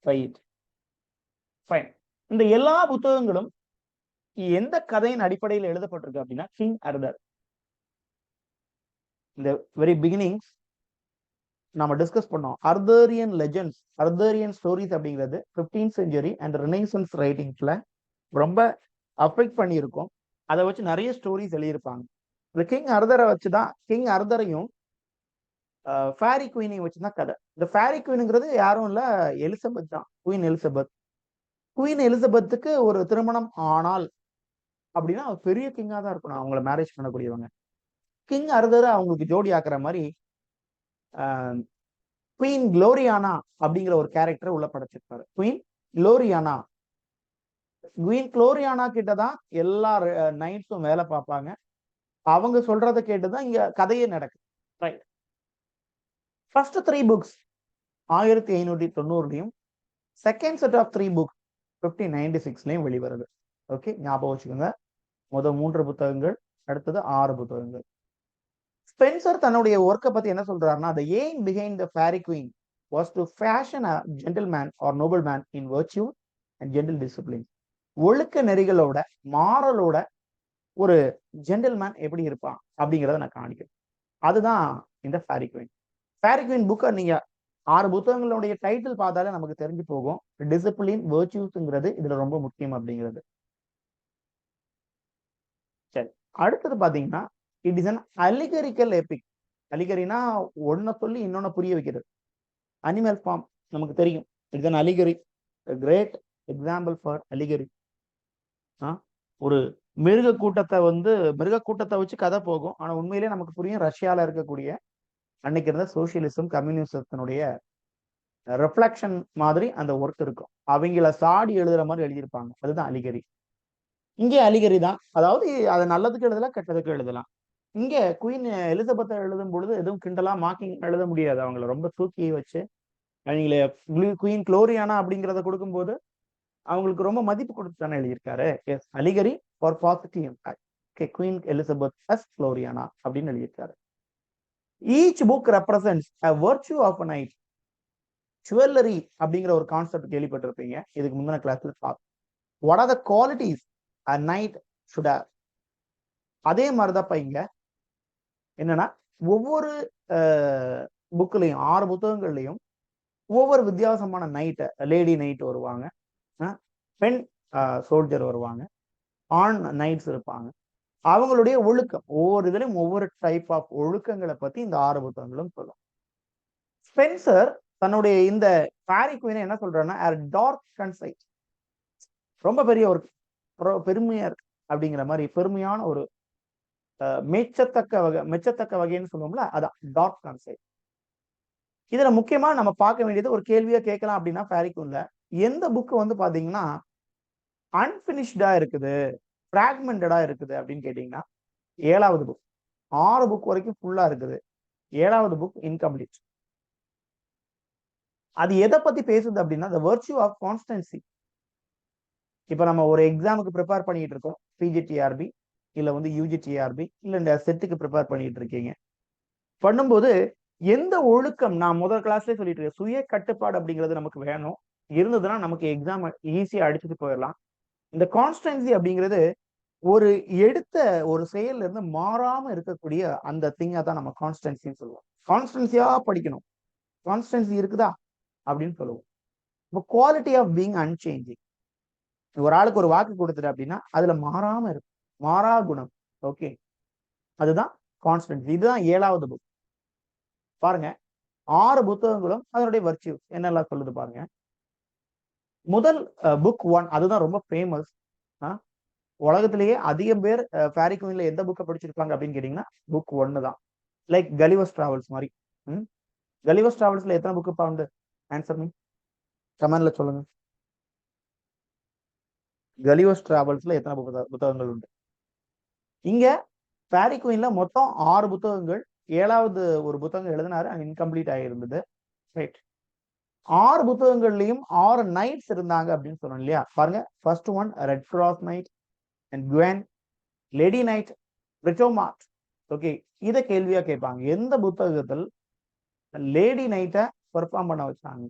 try it. Fine. இந்த எல்லா புத்தகங்களும் எந்த கதையின் அடிப்படையில் எழுதப்பட்டிருக்கு அப்படின்னா, கிங் அர்தர். இந்த வெரி பிகினிங்ஸ் நம்ம டிஸ்கஸ் பண்ணோம். அர்தரியன் லெஜெண்ட்ஸ், அர்தரியன் ஸ்டோரிஸ் அப்படிங்கிறது 15th செஞ்சுரி அண்ட் ரெனைசன்ஸ் ரைட்டிங்ஸ்ல ரொம்ப அஃபெக்ட் பண்ணியிருக்கோம். அதை வச்சு நிறைய ஸ்டோரிஸ் எழுதியிருப்பாங்க. இந்த கிங் அர்தரை வச்சுதான், கிங் அர்தரையும் ஃபேரி குயினையும் வச்சுதான் கதை. இந்த ஃபேரி குயினுங்கிறது யாரும் இல்ல, எலிசபெத் தான், குயின் எலிசபெத். குயின் எலிசபெத்துக்கு ஒரு திருமணம் ஆனால் அப்படின்னா பெரிய கிங்கா தான் இருக்கணும், அவங்கள மேரேஜ் பண்ணக்கூடியவங்க. கிங் அர்தர் அவங்களுக்கு ஜோடி ஆக்குற மாதிரி குயின் குளோரியானா அப்படிங்கிற ஒரு கேரக்டர் உள்ள படைச்சிருப்பாரு. குயின் குளோரியானா. குயின் குளோரியானா கிட்டதான் எல்லா நைட்ஸும் வேலை பார்ப்பாங்க. அவங்க சொல்றதை கேட்டுதான் இங்க கதையே நடக்குது. ரைட். ஃபர்ஸ்ட் 3 புக்ஸ் 1590லையும், செகண்ட் செட் ஆஃப் 3 புக்ஸ் 1596லையும் வெளிவருது. ஓகே, ஞாபகம் வச்சுக்கோங்க. முதல் 3 புத்தகங்கள், அடுத்தது 6 புத்தகங்கள். ஸ்பென்சர் தன்னுடைய ஒர்க்கை பத்தி என்ன சொல்றாருன்னா, the aim behind the fairy queen was to fashion a gentleman or nobleman in virtue and gentle discipline. ஒழுக்க நெறிகளோட, மாரலோட ஒரு ஜென்டில்மேன் எப்படி இருப்பான் அப்படிங்கிறத நான் காணிக்கிறேன். அதுதான் இந்த ஃபேரி குயின். ஃபேரி குயின் புக்கை நீங்க 6 புத்தகங்களுடைய டைட்டில் பார்த்தாலே நமக்கு தெரிஞ்சு போகும். டிசிப்ளின், வெர்ச்சுங்கிறது இதுல ரொம்ப முக்கியம் அப்படிங்கிறது. சரி, அடுத்தது பாத்தீங்கன்னா, it is an allegorical epic. அலிகரினா ஒன்ன சொல்லி இன்னொன்னு புரிய வைக்கிறது. அனிமல் ஃபார்ம் நமக்கு தெரியும். It's an allegory, great example for allegory. ஒரு மிருக கூட்டத்தை வச்சு கதை போகும். ஆனா உண்மையிலேயே நமக்கு புரியும், ரஷ்யால இருக்கக்கூடிய அன்னைக்கு இருந்த சோசியலிசம், கம்யூனிசத்தினுடைய ரிஃப்ளெக்ஷன் மாதிரி அந்த ஒர்க் இருக்கும். அவங்கள சாடி எழுதுற மாதிரி எழுதியிருப்பாங்க. அதுதான் அலிகரி. இங்கே அலிகரி தான். அதாவது அதை நல்லதுக்கு எழுதலாம், கெட்டதுக்கு எழுதலாம். இங்க குயின் எலிசபெத்தை எழுதும் பொழுது எதுவும் கிண்டலா மாக்கிங் எழுத முடியாது. அவங்கள ரொம்ப தூக்கி வச்சு அவங்கள குயின் குளோரியானா அப்படிங்கிறத கொடுக்கும்போது அவங்களுக்கு ரொம்ப மதிப்பு கொடுத்து தானே எழுதியிருக்காரு. Yes, allegory for positive impact. Okay, queen Elizabeth as Gloriana அப்படின்னு எழுதியிருக்காரு. Each book represents a virtue of a knight. Jewellery அப்படிங்கிற ஒரு கான்செப்ட் கேள்விப்பட்டிருப்பீங்க, இதுக்கு முந்தின கிளாஸ்ல பார்த்தோம். What are the qualities a knight should have. அதே மாதிரிதான் இங்க என்னன்னா ஒவ்வொரு புக்லையும் 6 புத்தகங்கள்லையும் ஒவ்வொரு வித்தியாசமான நைட், லேடி நைட் வருவாங்க, பெண் சோல்ஜர் வருவாங்க, ஆண் நைட்ஸ் இருப்பாங்க. அவங்களுடைய ஒழுக்கம் ஒவ்வொரு இதுலயும் ஒவ்வொரு டைப் ஆஃப் ஒழுக்கங்களை பத்தி இந்த 6 புத்தகங்களும் சொல்லும். ஸ்பென்சர் தன்னுடைய இந்த ஃபேரி குயினை என்ன சொல்றாருன்னா டார்க் கன்சைட், ரொம்ப பெரிய ஒரு பெருமையா இருக்கு அப்படிங்கிற மாதிரி பெருமையான ஒரு மெச்சத்தக்க வகைன்னு சொல்லுவோம்ல, அதான் டார்க் கன்சைட். இதுல முக்கியமா நம்ம பார்க்க வேண்டியது ஒரு கேள்வியா கேட்கலாம் அப்படின்னா ஃபேரி குயின்ல எந்த புக் வந்து பாத்தீங்கன்னா அன்பினிஷ்டா இருக்குது, பிராக்மெண்டடா இருக்குது அப்படின்னு கேட்டீங்கன்னா 7வது புக். 6 புக் வரைக்கும் ஃபுல்லா இருக்குது, 7வது புக் இன்கம்ப்ளீட். அது எதை பத்தி பேசுது அப்படின்னா the virtue of constancy. இப்ப நம்ம ஒரு எக்ஸாமுக்கு ப்ரிப்பேர் பண்ணிட்டு இருக்கோம், பிஜிடிஆர்பி இல்ல வந்து யூஜிடிஆர்பி இல்ல இந்த செட்டுக்கு ப்ரிப்பேர் பண்ணிட்டு இருக்கீங்க. பண்ணும்போது எந்த ஒழுக்கம், நான் முதல் கிளாஸ்லேயே சொல்லிட்டு இருக்கேன், சுய கட்டுப்பாடு அப்படிங்கிறது நமக்கு வேணும். இருந்ததுன்னா நமக்கு எக்ஸாம் ஈஸியா அடிச்சுட்டு போயிடலாம். இந்த கான்ஸ்டன்சி அப்படிங்கிறது ஒரு எடுத்த ஒரு செயல்ல இருந்து மாறாம இருக்கக்கூடிய அந்த திங்கை தான் நம்ம கான்ஸ்டன்சின்னு சொல்லுவோம். கான்ஸ்டன்சியா படிக்கணும், கான்ஸ்டன்சி இருக்குதா அப்படின்னு சொல்லுவோம். இப்போ குவாலிட்டி ஆஃப் பீங் அன்சேஞ்சிங். ஒரு ஆளுக்கு ஒரு வாக்கு கொடுத்துட்டு அப்படின்னா அதுல மாறாம இருக்கும், மாறா குணம். ஓகே, அதுதான் கான்ஸ்டன்சி. இதுதான் 7வது புக். பாருங்க, 6 புத்தகங்களும் அதனுடைய வர்ச்சியூஸ் என்னெல்லாம் சொல்லுது பாருங்க. முதல் புக் 1, அதுதான் ரொம்ப ஃபேமஸ். உலகத்திலேயே அதிகம் பேர் ஃபேரி குயின்ல எந்த புக்கை படிச்சிருப்பாங்க அப்படின்னு கேட்டீங்கன்னா புக் 1 தான். லைக் கலிவர்ஸ் டிராவல்ஸ் மாதிரி. கலிவர்ஸ் டிராவல்ஸ்ல எத்தனை புக்கு பவுண்டு? ஆன்சர் மீ, கமெண்ட்ல சொல்லுங்க. கலிவர்ஸ் டிராவல்ஸ்ல எத்தனை புத்தகங்கள் உண்டு? இங்க ஃபேரி குயின்ல மொத்தம் 6 புத்தகங்கள், 7வது ஒரு புத்தகம் எழுதினாரு, இன்கம்ப்ளீட் ஆகியிருந்தது. ரைட், 6 புத்தகங்கள்லயும் 6 நைட்ஸ் இருந்தாங்க அப்படின்னு சொன்னோம் இல்லையா? பாருங்க, first one red cross knight and Guyon, lady knight, Britomart. Okay, இத கேள்வியா கேட்பாங்க, எந்த புத்தகத்தில் லேடி நைட்டை பெர்ஃபார்ம் பண்ண வச்சாங்க?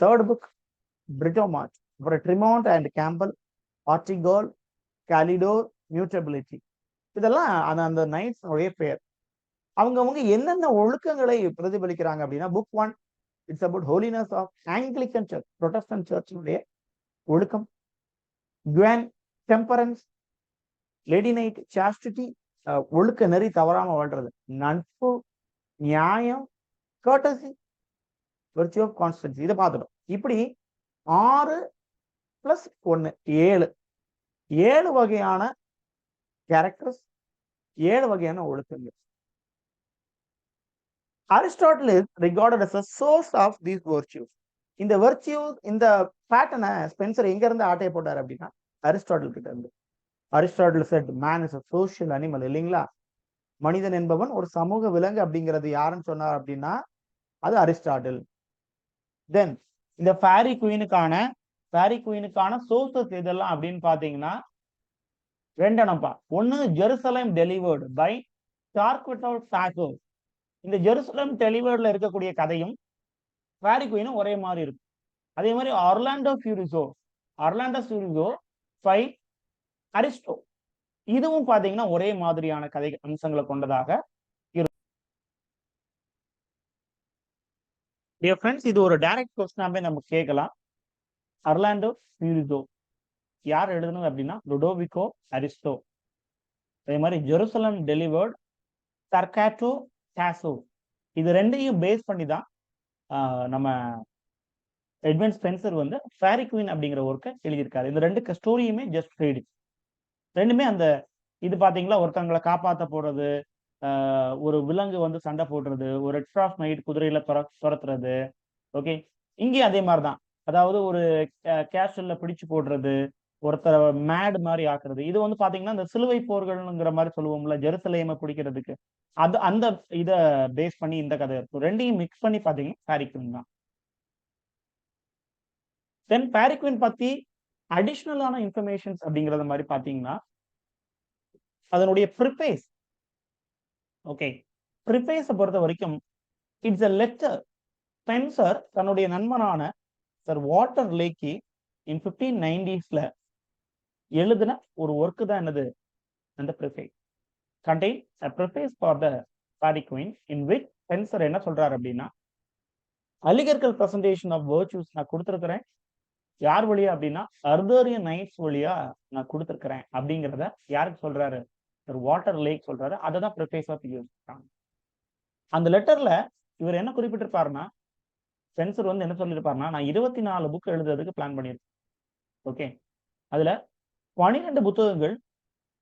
3rd book பிரிட்டோமார்ட். அப்புறம் ட்ரிமாண்ட் அண்ட் கேம்பல், ஆர்டிகோல், காலிடோர், மியூட்டபிலிட்டி. இதெல்லாம் அந்த நைட்ஸ் உடைய பெயர். அவங்க என்னென்ன ஒழுக்கங்களை பிரதிபலிக்கிறாங்க அப்படின்னா book 1 it's about holiness of Anglican church, Protestant சர்ச்சினுடைய ஒழுக்கம். Guyon, temperance. Lady knight, chastity, ஒழுக்க நெறி தவறாம வாழ்றது, நட்பு, நியாயம், கர்ட்டசி, virtue of constancy. இதை பார்த்துட்டோம். இப்படி 6 + 1 7 வகையான கேரக்டர்ஸ், 7 வகையான ஒழுக்கங்கள். Aristotle is regarded as a source of these virtues. இந்த virtues, இந்த பேட்டர்னை ஸ்பென்சர் எங்க இருந்து ஆட்டைய போட்டார் அப்படின்னா அரிஸ்டாட்டில் கிட்ட இருந்து. Aristotle said man is a social animal, இல்லைங்களா? மனிதன் என்பவன் ஒரு சமூக விலங்கு அப்படிங்கிறது யாருன்னு சொன்னார் அப்படின்னா அது அரிஸ்டாட்டில். தென் இந்த ஃபேரி குயினுக்கான சோர்சஸ் இதெல்லாம் அப்படின்னு பாத்தீங்கன்னா 2 என்னப்பா. ஒன்னு ஜெருசலேம் டெலிவர்டு பை டார்க்விட்டல் சாசோ. இந்த ஜெருசலேம் டெலிவர்ட்ல இருக்கக்கூடிய கதையும் ஃபேரி குயினும் ஒரே மாதிரி இருக்கும். அதே மாதிரி ஆர்லாண்டோ ஃபியூரிசோ பை அரிஸ்டோ, இதுவும் பாத்தீங்கன்னா ஒரே மாதிரியான கதை அம்சங்களை கொண்டதாக இருக்கும். டியர் ஃப்ரெண்ட்ஸ், இது ஒரு டைரக்ட் கொஸ்டினாவே நம்ம கேட்கலாம். ஆர்லாண்டோ ஃபியூரிசோ யார் எழுதுனது அப்படின்னா லுடோவிகோ அரிஸ்டோ. அதே மாதிரி ஜெருசலம் டெலிவர்ட் டர்காட்டோ டாசோ. இது ரெண்டையும் பேஸ் பண்ணி தான் நம்ம எட்மண்ட் ஸ்பென்சர் வந்து ஃபேரி குயின் அப்படிங்கிற ஒர்க்கை எழுதியிருக்காரு. இந்த 2 ஸ்டோரியுமே ஜஸ்ட் ரீடிங். ரெண்டுமே அந்த இது பாத்தீங்களா, ஒருத்தவங்களை காப்பாற்ற போறது, ஒரு விலங்கு வந்து சண்டை போடுறது, ஒரு ரெட் கிராஸ் நைட் குதிரையில துரத்துறது. ஓகே, இங்கேயும் அதே மாதிரிதான். அதாவது ஒரு கேஷல்ல பிடிச்சு போடுறது, ஒருத்தரை மேட் மாதிரி ஆக்குறது. இது வந்து பாத்தீங்கன்னா இந்த சிலுவை போர்கள்ங்கிற மாதிரி சொல்லுவோம்ல, ஜெருசலேமை பிடிக்கிறதுக்கு, அது அந்த இத பேஸ் பண்ணி இந்த கதை இருக்கும். ரெண்டையும் மிக்ஸ் பண்ணி பாத்தீங்கன்னா ஃபேரி குயின் தான். தென் ஃபேரி குயின் பத்தி அடிஷனலான இன்ஃபர்மேஷன்ஸ் அப்படிங்கறத மாதிரி பாத்தீங்கன்னா அதனுடைய ப்ரிஃபேஸ். ஓகே, ப்ரிஃபேஸை பொறுத்த வரைக்கும் இட்ஸ் a லெட்டர் ஸ்பென்சர் தன்னுடைய நண்பனான Sir Walter Raleigh in 1590s எழுதின ஒரு ஒர்க்கு தான் என்னது அந்த preface. contain a preface for the Fairy Queen in which Spencer என்ன சொல்றாரு அப்படின்னா, அலிகர்கள் பிரசன்டேஷன் ஆஃப் வேர்ச்சுஸ் நான் கொடுத்துருக்கிறேன். யார் வழியா அப்படின்னா அர்தோரியன் நைட்ஸ் வழியா நான் கொடுத்துருக்கிறேன் அப்படிங்கிறத யாருக்கு சொல்றாரு, ஒரு வாட்டர் லேக் சொல்றாரு. அதை தான் ப்ரிஃபேஸ் ஆஃப் யூஸ் பண்றாங்க. அந்த லெட்டர்ல இவர் என்ன குறிப்பிட்டிருப்பாருன்னா, ஸ்பென்சர் வந்து என்ன சொல்லியிருப்பாருன்னா, நான் 24 புக் எழுதுறதுக்கு பிளான் பண்ணியிருக்கேன். ஓகே, அதுல 12 புத்தகங்கள்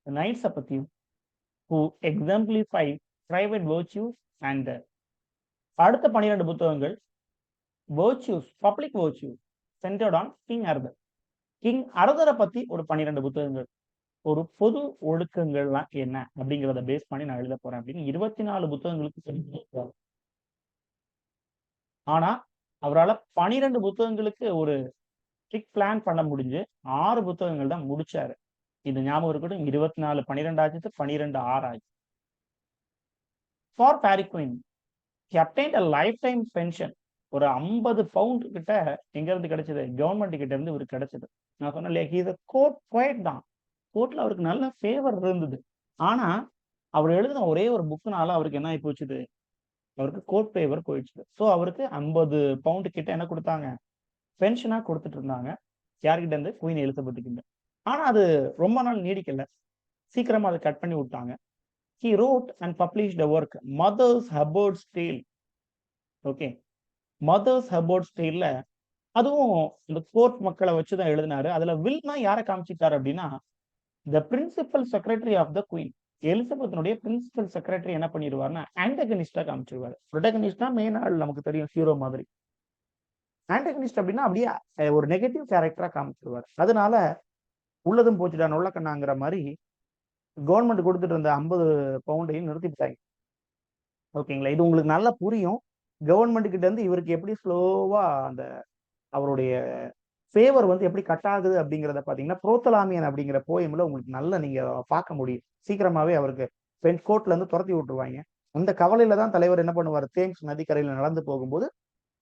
நைட்ஸை பத்தியும், who exemplify private virtues, and அடுத்த 12 புத்தகங்கள் virtues, public virtues centered on King Arthur. King அர்தரை பத்தி ஒரு 12 புத்தகங்கள், ஒரு பொது ஒழுக்கங்கள்லாம் என்ன அப்படிங்கிறத பேஸ் பண்ணி நான் எழுத போறேன் அப்படின்னு 24 புத்தகங்களுக்கு சொல்லி. ஆனா அவரால் 12 புத்தகங்களுக்கு ஒரு ட்ரிக் பிளான் பண்ண முடிஞ்சு 6 புத்தகங்கள் தான் முடிச்சாரு. இது ஞாபகம் இருக்கட்டும். 24 12 ஆச்சு, 12 6 ஆச்சு. For Faerie Queene he obtained a lifetime pension. ஒரு 50 பவுண்ட் கிட்ட எங்க இருந்து கிடைச்சது, கவர்மெண்ட் கிட்ட இருந்து இவருக்கு கிடைச்சது. நான் சொன்னேன் இல்லையா, இது கோர்ட் போயிட் தான். கோர்ட்ல அவருக்கு நல்ல ஃபேவர் இருந்தது. ஆனா அவர் எழுதின ஒரே ஒரு புக்குனால அவருக்கு என்ன ஆகி போச்சுது, அவருக்கு கோர்ட் ஃபேவர் போயிடுச்சு. ஸோ அவருக்கு 50 பவுண்ட் கிட்ட என்ன கொடுத்தாங்க, பென்ஷனா கொடுத்துட்டு இருந்தாங்க. யார்கிட்ட இருந்து, குயின் எலிசபெத் கிட்ட. ஆனா அது ரொம்ப நாள் நீடிக்கல, சீக்கிரமா அதை கட் பண்ணி விட்டாங்க. He wrote and published a work, Mother's Hubbard's Tale. Okay, Mother's Hubbard's டேல்ல அதுவும் இந்த கோர்ட் மக்களை வச்சுதான் எழுதினாரு. அதுல வில்னா யாரை காமிச்சிட்டாரு அப்படின்னா, the principal secretary of the queen. எலிசபெத்தினுடைய பிரின்சிபல் செக்ரட்டரி என்ன பண்ணிடுவாருன்னா ஆன்டகனிஸ்டா காமிச்சிருவாரு. ப்ரொட்டகனிஸ்டா மெயின் ஆள் நமக்கு தெரியும், ஹீரோ மாதிரி. ஆன்டகனிஸ்ட் அப்படின்னா அப்படியே ஒரு நெகட்டிவ் கேரக்டரா காமிச்சிருவாரு. அதனால உள்ளதும் போச்சுடா நொல்ல கண்ணாங்கிற மாதிரி கவர்மெண்ட் கொடுத்துட்டு இருந்த 50 பவுண்டையும் நிறுத்திட்டாங்க. ஓகேங்களா, இது உங்களுக்கு நல்லா புரியும். கவர்மெண்ட் கிட்ட இருந்து இவருக்கு எப்படி ஸ்லோவா அந்த அவருடைய ஃபேவர் வந்து எப்படி கட் ஆகுது அப்படிங்கிறத பாத்தீங்கன்னா, புரோத்தலாமியன் அப்படிங்கிற போயம்ல உங்களுக்கு நல்லா நீங்க பார்க்க முடியும். சீக்கிரமாவே அவருக்கு கோர்ட்ல இருந்து துரத்தி விட்டுருவாங்க. அந்த கவலையில தான் தலைவர் என்ன பண்ணுவார், தேம்ஸ் நதிக்கரையில நடந்து போகும்போது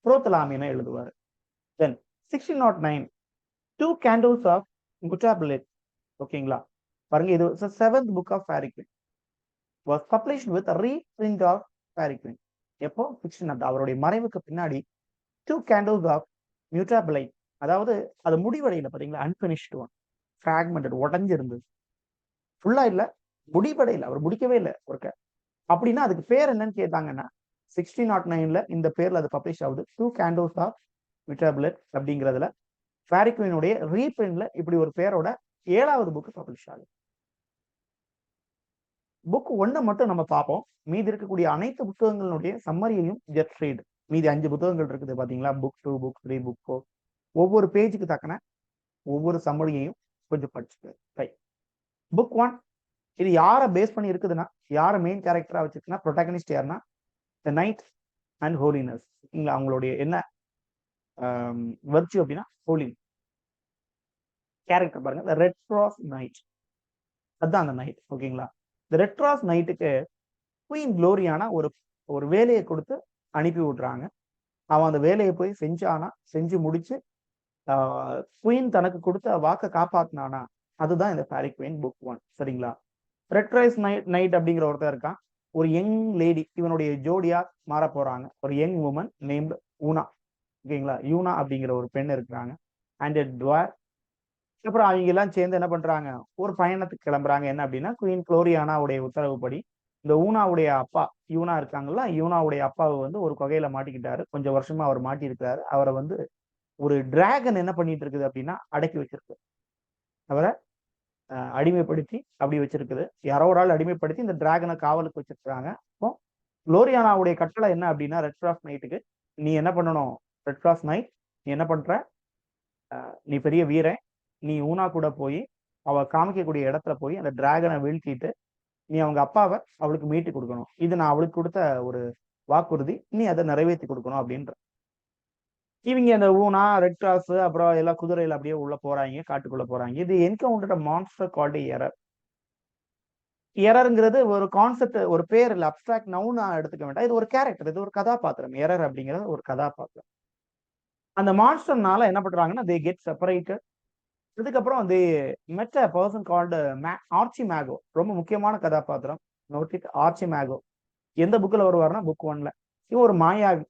புரோத்தலாமியனை எழுதுவார். தென் 1609 2 candles of Mutablet. ஓகேங்களா, பாருங்க, இது seventh book of Faerie Queene was published with a reprint of Faerie Queene. எப்போ 1600, அவருடைய மறைவுக்கு பின்னாடி 2 candles of Mutablet, அதாவது அது முடிவடையில பாத்தீங்களா, அன்பினிஷ்டு ஒன், ஃபிராக்மெண்டட், உடஞ்சு இருந்தது, ஃபுல்லா இல்ல, முடிவடையில, அவர் முடிக்கவே இல்லை ஒர்க்க. அப்படின்னா அதுக்கு பேர் என்னன்னு கேட்டாங்கன்னா 1609 இந்த பேர்ல அது பப்ளிஷ் ஆகுது. 2 candles of Mutablet அப்படிங்கிறதுல ஃபேரி குயினுடைய ரீபிரிண்ட்ல இப்படி ஒரு பேரோட 7வது புக் பப்ளிஷ் ஆகுது. புக் 1 மட்டும் நம்ம பார்ப்போம். மீதி இருக்கக்கூடிய அனைத்து புத்தகங்களுடைய சம்மரியையும் ஜஸ்ட் ரீட். மீதி 5 புத்தகங்கள் இருக்குது பாத்தீங்களா, புக் 2, புக் 3, புக் 4. ஒவ்வொரு பேஜுக்கு தக்கன ஒவ்வொரு சம்மரியையும் கொஞ்சம் படிச்சுட்டு. புக் 1 இது யாரை பேஸ் பண்ணி இருக்குதுன்னா, யாரை மெயின் கேரக்டரா வச்சிருக்குன்னா, ப்ரொட்டகனிஸ்ட் யாருன்னா த நைட் அண்ட் ஹோலினஸ். அவங்களுடைய என்ன வர்ச்சு அப்படின்னா ஹோலினஸ். கேரக்டர் பாருங்க, த ரெட் கிராஸ் நைட், அதுதான் அந்த நைட். ஓகேங்களா, இந்த ரெட் கிராஸ் நைட்டுக்கு குயின் குளோரியானா ஒரு வேலையை கொடுத்து அனுப்பி விடுறாங்க. அவன் அந்த வேலையை போய் செஞ்சானா, செஞ்சு முடிச்சு குயின் தனக்கு கொடுத்த வாக்கை காப்பாத்தினானா, அதுதான் இந்த ஃபேரி குயின் புக் 1. சரிங்களா, ரெட் கிராஸ் நைட் அப்படிங்கிற ஒருத்தர் இருக்கான், ஒரு யங் லேடி, இவனுடைய ஜோடியா மாற போறாங்க. ஒரு யங் உமன் நேம்டு ஊனா. ஓகேங்களா, யூனா அப்படிங்கிற ஒரு பெண் இருக்கிறாங்க. அண்ட் டுவார். அப்புறம் அவங்க எல்லாம் சேர்ந்து என்ன பண்றாங்க, ஒரு பயணத்துக்கு கிளம்புறாங்க. என்ன அப்படின்னா, குயின் குளோரியானாவுடைய உத்தரவுப்படி இந்த ஊனாவுடைய அப்பா யூனா இருக்காங்கல்ல, யூனாவுடைய அப்பாவை வந்து ஒரு கொகையில மாட்டிக்கிட்டாரு. கொஞ்சம் வருஷமா அவர் மாட்டி இருக்கிறாரு. அவரை வந்து ஒரு டிராகன் என்ன பண்ணிட்டு இருக்குது அப்படின்னா அடக்கி வச்சிருக்கு. அவரை அடிமைப்படுத்தி அப்படி வச்சிருக்குது. யாரோ ஒரு ஆள் அடிமைப்படுத்தி இந்த டிராகனை காவலுக்கு வச்சிருக்காங்க. இப்போ குளோரியானாவுடைய கட்டளை என்ன அப்படின்னா, ரெட் கிராஸ் நைட்டுக்கு நீ என்ன பண்ணணும், ரெட் கிராஸ் நைட் நீ என்ன பண்ற, நீ பெரிய வீரன், நீ ஊனா கூட போய் அவ காமிக்கக்கூடிய இடத்துல போய் அந்த டிராகனை வீழ்த்திட்டு நீ அவங்க அப்பாவை அவளுக்கு மீட்டு கொடுக்கணும். இது நான் அவளுக்கு கொடுத்த ஒரு வாக்குறுதி, நீ அதை நிறைவேற்றி கொடுக்கணும் அப்படின்ற. இவங்க அந்த ஊனா, ரெட் கிராஸ், அப்புறம் எல்லா குதிரையில அப்படியே உள்ள போறாங்க, காட்டுக்குள்ள போறாங்க. இது என்கவுண்டர் மான்ஸ்டர் கால்டு எரர். எரர்ங்கிறது ஒரு கான்செப்ட், ஒரு பேர் இல்ல, அப்டிராக்ட் நவுனா எடுத்துக்க வேண்டாம். இது ஒரு கேரக்டர், இது ஒரு கதாபாத்திரம். எரர் அப்படிங்கிறது ஒரு கதாபாத்திரம். அந்த மான்ஸ்டர்னால என்ன பண்றாங்கன்னா, தே கெட் செப்பரேட்டட் இதுக்கப்புறம் வந்து met a person called Archimago. ரொம்ப முக்கியமான கதாபாத்திரம். Note it, Archimago. எந்த புக்ல வருவாருன்னா புக் 1ல. இவன் ஒரு மாயாவி.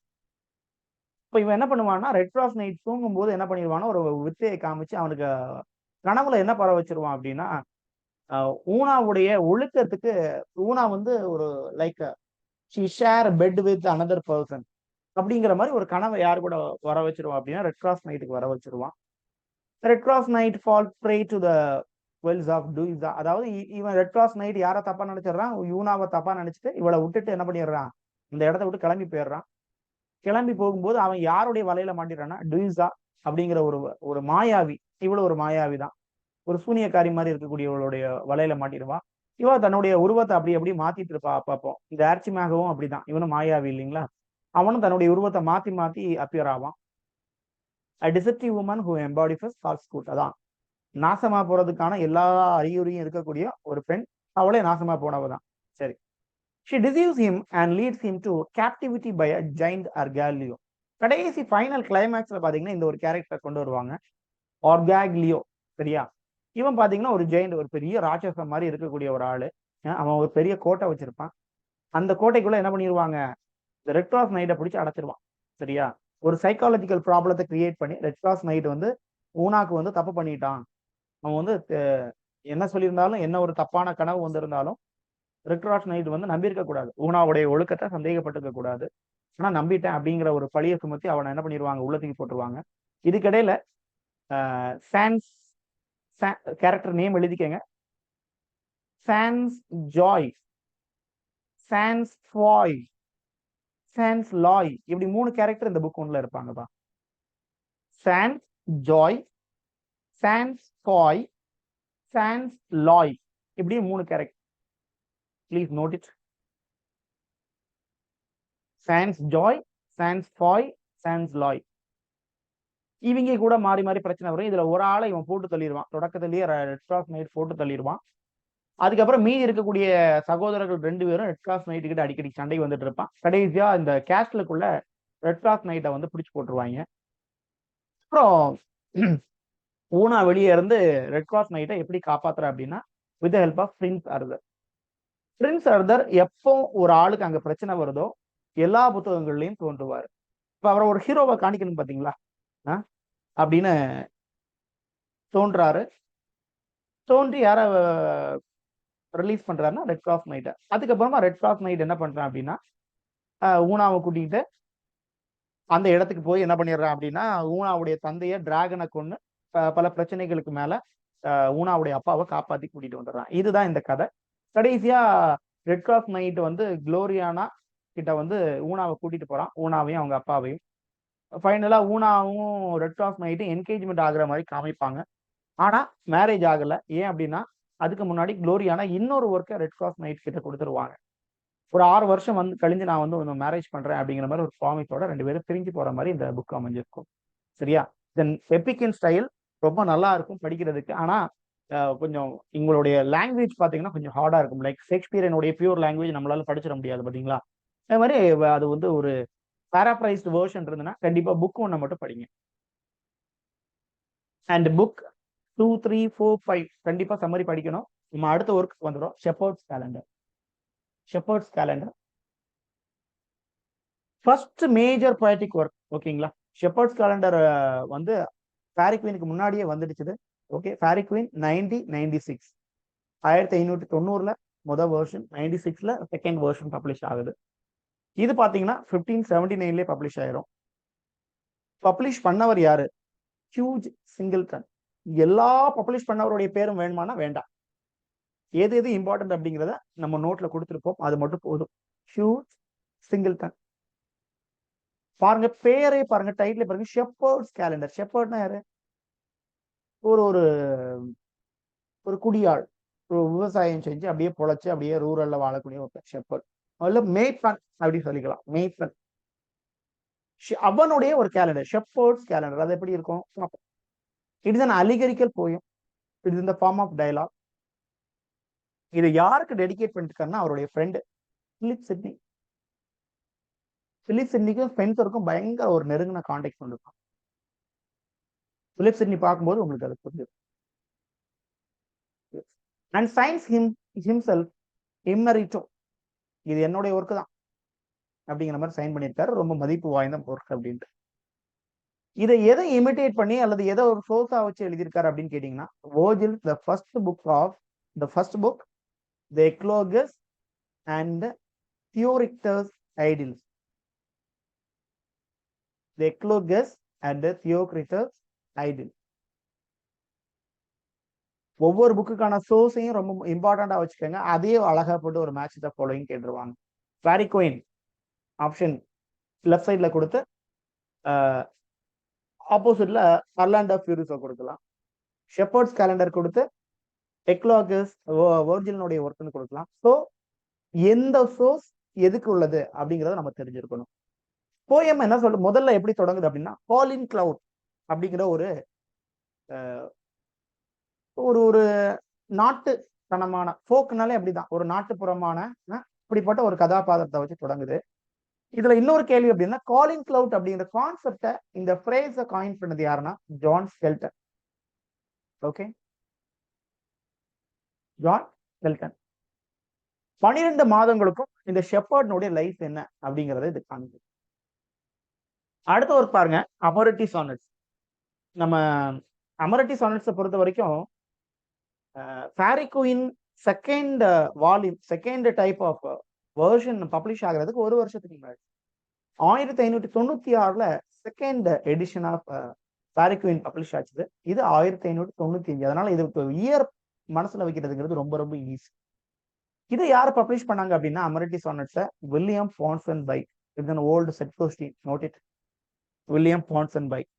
இப்ப இவன் என்ன பண்ணுவான்னா, ரெட் கிராஸ் நைட் தூங்கும்போது என்ன பண்ணிடுவான்னா, ஒரு வித்தையை காமிச்சு அவனுக்கு கனவுல என்ன பரவ வச்சிருவான் அப்படின்னா, ஊனாவுடைய ஒழுக்கத்துக்கு ஊனா வந்து ஒரு like she share bed with another person அப்படிங்கிற மாதிரி ஒரு கனவை யாரு கூட வர வச்சிருவான் அப்படின்னா ரெட் கிராஸ் நைட்டுக்கு வர வச்சிருவான். Red cross knight fall prey to the wiles of Duessa. அதாவது இவன் ரெட் கிராஸ் நைட் யாரை தப்பா நினைச்சிடறான், யூனாவை தப்பா நினைச்சிட்டு இவளை விட்டுட்டு என்ன பண்ணிடுறான், இந்த இடத்த விட்டு கிளம்பி போயிடுறான். கிளம்பி போகும்போது அவன் யாருடைய வலையில மாட்டிடுறான்னா டூயிஸா அப்படிங்கிற ஒரு ஒரு மாயாவி. இவ்வளவு ஒரு மாயாவி தான், ஒரு சூனியக்காரி மாதிரி இருக்கக்கூடியவளுடைய வலையில மாட்டிடுவான். இவ தன்னுடைய உருவத்தை அப்படி அப்படி மாத்திட்டு இருப்பா அப்பப்போ. இந்த ஆர்ச்சிமாகவும் அப்படிதான், இவனும் மாயாவி இல்லைங்களா, அவனும் தன்னுடைய உருவத்தை மாத்தி மாத்தி அப்பியர் ஆவான். A deceptive woman who embodies falsehood. அதான் நாசமா போறதுக்கான எல்லா அறிகுறியும் இருக்கக்கூடிய ஒரு பெண். அவளே நாசமா போனவ தான். சரி. She deceives him and leads him to captivity by a giant Argalio. கடைசி ஃபைனல் கிளைமேக்ஸ்ல பாத்தீங்கன்னா இந்த ஒரு கேரக்டர் கொண்டு வருவாங்க, ஆர்காக்லியோ. சரியா? இவன் பாத்தீங்கன்னா ஒரு ஜெயிண்ட், ஒரு பெரிய ராட்சசம் மாதிரி இருக்கக்கூடிய ஒரு ஆளு. அவன் ஒரு பெரிய கோட்டை வச்சிருப்பான். அந்த கோட்டைக்குள்ள என்ன பண்ணிடுவாங்க, இந்த ரெட் கிராஸ் நைட்டை பிடிச்சி அடைச்சிருவான். சரியா? ஒரு சைக்காலஜிக்கல் ப்ராப்ளத்தை கிரியேட் பண்ணி ரெட் கிராஸ் நைட் வந்து ஊனாக்கு வந்து தப்பு பண்ணிட்டான். அவன் வந்து என்ன சொல்லியிருந்தாலும், என்ன ஒரு தப்பான கனவு வந்திருந்தாலும் ரெட் கிராஸ் நைட் வந்து நம்பியிருக்க கூடாது, ஊனாவுடைய ஒழுக்கத்தை சந்தேகப்பட்டிருக்க கூடாது. ஆனா நம்பிட்டேன் அப்படிங்கிற ஒரு பழியை சுமத்தி அவனை என்ன பண்ணிடுவாங்க, உள்ளத்துக்கு போட்டுருவாங்க. இதுக்கிடையில சான்ஸ் கேரக்டர் நேம் எழுதிக்கங்க. சான்ஸ் ஜாய், சான்ஸ் ஃபாய், சான்ஸ் லாய், இப்படி 3 கேரக்டர் இந்த புக் ஒன்ல இருப்பாங்கப்பா. சான்ஸ் ஜாய், சான்ஸ் ஃபாய், சான்ஸ் லாய், இப்படி 3 character. Please note it. Chance Joy, chance ஃபாய், chance லாய். இவங்க கூட மாறி மாறி பிரச்சனை வரும். இதுல ஒரு ஆளை இவன் போட்டு தள்ளிடுவான். தொடக்கத்திலேயே ரெட் கிராஸ் நைட் போட்டு தள்ளிடுவான். அதுக்கப்புறம் மீதி இருக்கக்கூடிய சகோதரர்கள் 2 பேரும் ரெட் கிராஸ் நைட்டு கிட்ட அடிக்கடி சண்டை வந்துட்டு இருப்பான். கடைசியா இந்த கேஸ்லுக்குள்ள ரெட் கிராஸ் நைட்டை வந்து பிடிச்சு போட்டுருவாங்க. அப்புறம் ஊனா வெளியே இருந்து ரெட் கிராஸ் நைட்டை எப்படி காப்பாத்துற அப்படின்னா with help of prince Arthur. Prince Arthur எப்போ ஒரு ஆளுக்கு அங்க பிரச்சனை வருதோ எல்லா புத்தகங்கள்லயும் தோன்றுவார். இப்ப அவரை ஒரு ஹீரோவை காணிக்கணும் பாத்தீங்களா அப்படின்னு தோன்றாரு. தோன்றி யார ரிலீஸ் பண்றாருன்னா ரெட் கிராஸ் நைட்டை. அதுக்கப்புறமா ரெட் கிராஸ் நைட் என்ன பண்றான் அப்படின்னா ஊனாவை கூட்டிகிட்டு அந்த இடத்துக்கு போய் என்ன பண்ணிடுறான் அப்படின்னா ஊனாவுடைய தந்தைய டிராகனை கொண்டு பல பிரச்சனைகளுக்கு மேல ஊனாவுடைய அப்பாவை காப்பாத்தி கூட்டிட்டு வந்துடுறான். இதுதான் இந்த கதை. கடைசியா ரெட் கிராஸ் நைட் வந்து குளோரியானா கிட்ட வந்து ஊனாவை கூட்டிட்டு போறான், ஊனாவையும் அவங்க அப்பாவையும். ஃபைனலா ஊனாவும் ரெட் கிராஸ் நைட்டும் என்கேஜ்மெண்ட் ஆகுற மாதிரி காமிப்பாங்க. ஆனா மேரேஜ் ஆகல. ஏன் அப்படின்னா அதுக்கு முன்னாடி குளோரியானா இன்னொரு ஒர்க்கை ரெட் கிராஸ் நைட் கிட்ட கொடுத்துருவாங்க. ஒரு 6 வருஷம் வந்து கழிஞ்சு நான் வந்து மேரேஜ் பண்றேன் அப்படிங்கிற மாதிரி ஒரு ப்ராமிஸோட 2 பேரும் பிரிஞ்சு போற மாதிரி இந்த புக் அமைஞ்சிருக்கும். சரியா? தென் எபிக் இன் ஸ்டைல் ரொம்ப நல்லா இருக்கும் படிக்கிறதுக்கு. ஆனா கொஞ்சம் உங்களுடைய லாங்குவேஜ் பாத்தீங்கன்னா கொஞ்சம் ஹார்டா இருக்கும். லைக் ஷேக்ஸ்பியரனுடைய பியூர் லாங்குவேஜ் நம்மளால படிச்சிட முடியாது பாத்தீங்களா. அதே மாதிரி அது வந்து ஒரு பேராப்ரைஸ்டு வேர்ஷன் இருந்ததுன்னா கண்டிப்பா புக் 1 மட்டும் படிங்க. அண்ட் புக் 2, 3, 4, 5 கண்டிப்பா சம்மரி படிக்கணும். நம்ம அடுத்த ஒர்க் வந்துடும், Shepherd's Calendar. Shepherd's Calendar first major poetic work. ஓகேங்களா? ஷெப்பர்ட்ஸ் கேலண்டர் வந்து ஃபேரி குவீனுக்கு முன்னாடியே வந்துடுச்சு. ஓகே, ஃபேரி குவீன் 1996 1590ல முதல் வெர்ஷன், 96ல செகண்ட் வெர்ஷன் பப்ளிஷ் ஆகுது. இது பாத்தீங்கன்னா 1579லேயே பப்ளிஷ் ஆயிரும். பப்ளிஷ் பண்ணவர் யாரு? Hugh Singleton. எல்லா பப்ளிஷ் பண்ணவருடைய பேரும் வேணுமானா வேண்டாம். எது எது இம்பார்ட்டன்ட் அப்படிங்கிறத நம்ம நோட்ல கொடுத்துருப்போம், அது மட்டும் போதும். Huge singleton. பாருங்க, பேரே பாருங்க, டைட்டில் பாருங்க, ஷெப்பர்ட்ஸ் கேலண்டர். ஷெப்பர்ட்னா யாரு? ஒரு ஒரு ஒரு குடியாள், ஒரு விவசாயம் செஞ்சு அப்படியே பொழைச்சு அப்படியே ரூரல்ல வாழக்கூடிய ஒரு ஷெப்பர்ட். அதுல மேய்ப்பன் அப்படின்னு சொல்லிக்கலாம், மேய்ப்பன். அவனுடைய ஒரு கேலண்டர், ஷெப்பர்ட்ஸ் கேலண்டர். அது எப்படி இருக்கும்? It is an allegorical poem. It is in the form of dialogue. இது யாருக்கு டெடிகேட் பண்ணிருக்காருன்னா அவருடைய ஃப்ரெண்டு பிலிப் சிட்னி. பிலிப் சிட்னிக்கும் ஸ்பென்சருக்கும் பயங்கர ஒரு நெருங்கின கான்டாக்ட் பண்ணிருக்கான். பிலிப் சிட்னி பார்க்கும்போது உங்களுக்கு அது புரியும். அண்ட் சைன்ஸ் ஹிம்செல்ஃப் இம்மரிட்டோ, இது என்னுடைய ஒர்க்கு தான் அப்படிங்கிற மாதிரி சைன் பண்ணியிருக்காரு. ரொம்ப மதிப்பு வாய்ந்த ஒர்க் அப்படின்ட்டு. இதை எதை இமிட்டேட் பண்ணி அல்லது எதை ஒரு சோர்ஸா வச்சு எழுதியிருக்காரு அப்படின்னு கேட்டீங்கன்னா, Virgil the first book the Eclogus and Theocritus Idyls. The Eclogus and Theocritus Idyls. ஒவ்வொரு புக்குக்கான சோர்ஸையும் ரொம்ப இம்பார்ட்டண்டா வச்சுக்கோங்க. அதே அழகா போட்டு ஒரு மேட்ச் த ஃபாலோயிங் கேட்டுருவாங்க. பாரிக்வைன் ஆப்ஷன் லெஃப்ட் சைட்ல கொடுத்து ஆப்போசிட்ல அர்லாண்டோ ஃபியூரிஸோ கொடுக்கலாம். ஷெப்பர்ட்ஸ் கேலண்டர் கொடுத்து எக்லாகஸ் வர்ஜிலினுடைய ஒர்க்னு கொடுக்கலாம். ஸோ எந்த சோர்ஸ் எதுக்கு உள்ளது அப்படிங்கிறத நம்ம தெரிஞ்சிருக்கணும். போயம் என்ன சொல்ல முதல்ல எப்படி தொடங்குது அப்படின்னா, காலின் கிளவுட் அப்படிங்கிற ஒரு ஒரு நாட்டுத்தனமான ஃபோக்னாலே அப்படிதான், ஒரு நாட்டுப்புறமான இப்படிப்பட்ட ஒரு கதாபாத்திரத்தை வச்சு தொடங்குது. இதுல இன்னொரு கேள்வி அப்படின்னா, காலின் கிளவுட் அப்படிங்கிற கான்செப்டை, இந்த ஃப்ரேஸை காயின் பண்ணது யாருன்னா John skeleton. Okay, John skeleton. 12 மாதங்களுக்கும் இந்த ஷெப்பர்ட்னுடைய லைஃப் என்ன அப்படிங்கறத இது காணுது. அடுத்த ஒரு பாருங்க, அமரிட்டி சானட்ஸ். நம்ம அமரிட்டி சானட்ஸை பொறுத்த வரைக்கும் Faerie Queene second volume, second type of version publish ஆகிறதுக்கு ஒரு வருஷத்துக்கு முன்னாடி 1596ல second edition of Faerie Queene publish ஆச்சு. இது 1595. அதனால இது இயர் மனசுல வைக்கிறதுங்கிறது ரொம்ப ரொம்ப ஈஸி. இதை யார் பப்ளிஷ் பண்ணாங்க அப்படின்னா, அமரிட்டி சானட்ஸை William Ponsonby. It's an old set question, note it. William Ponsonby.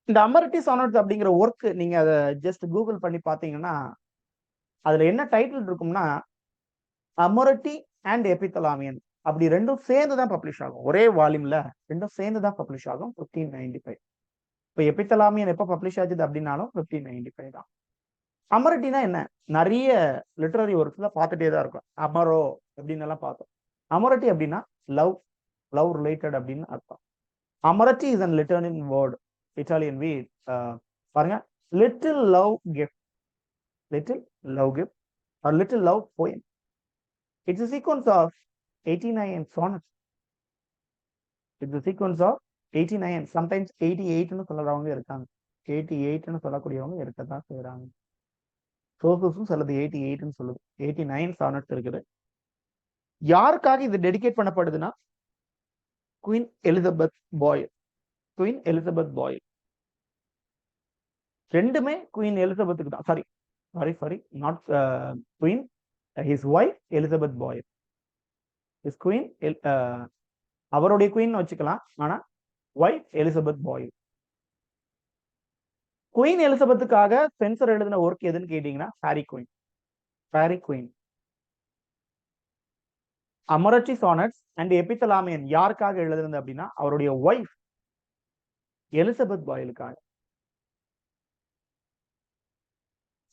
இந்த அமரிட்டி சானட்ஸ் அப்படிங்கிற ஒர்க் நீங்க அதை ஜஸ்ட் கூகுள் பண்ணி பார்த்தீங்கன்னா, அதுல என்ன டைட்டில் இருக்கும்னா, அமரிட்டி அண்ட் எபித்தலாமியன் அப்படி ரெண்டும் சேர்ந்து தான் பப்ளிஷ் ஆகும். ஒரே வால்யூம்ல ரெண்டும் சேர்ந்து தான் பப்ளிஷ் ஆகும் 1595. இப்போ எபித்தலாமியன் எப்போ பப்ளிஷ் ஆச்சுது அப்படின்னாலும் 1595 தான். அமரிட்டினா என்ன? நிறைய லிட்டரரி ஒர்க்ஸ்ல பார்த்துட்டே தான் இருக்கும். அமரோ அப்படின்னு எல்லாம் பார்த்தோம். அமரிட்டி அப்படின்னா லவ் ரிலேட்டட் அப்படின்னு அர்த்தம். அமரிட்டி இஸ் அன் லிட்டர்னின் வேர்ட், இட்டாலியன் வீட். பாருங்க, little love gift or little love poem. It's a sequence of 89 sonnets. It's a sequence of 89, sometimes 88ன்னு சொல்றவங்க இருக்காங்க. 88ன்னு சொல்லக்கூடியவங்க இருக்கதான் செய்யறாங்க. சோர்சஸும் சிலது 88ன்னு சொல்லுது. 89 சானட்ஸ் இருக்குது. யாருக்காக இது டெடிகேட் பண்ணப்படுதுன்னா, குயின் எலிசபெத் பாயில். ரெண்டுமே குயின் எலிசபெத்துக்கு தான். Sorry, not queen, his wife Elizabeth Boyle. his queen, அவருடைய குயின் வச்சுக்கலாம், ஆனா வைஃப் எலிசபெத் பாயில். குயின் எலிசபெத்துக்காக ஸ்பென்சர் எழுதின ஒர்க் எதுன்னு கேட்டீங்கன்னா, Faerie Queene. Amoretti sonnets and Epithalamion யாருக்காக எழுதுனது அப்படின்னா, அவருடைய ஒய்ஃப் எலிசபெத் பாயிலுக்காக.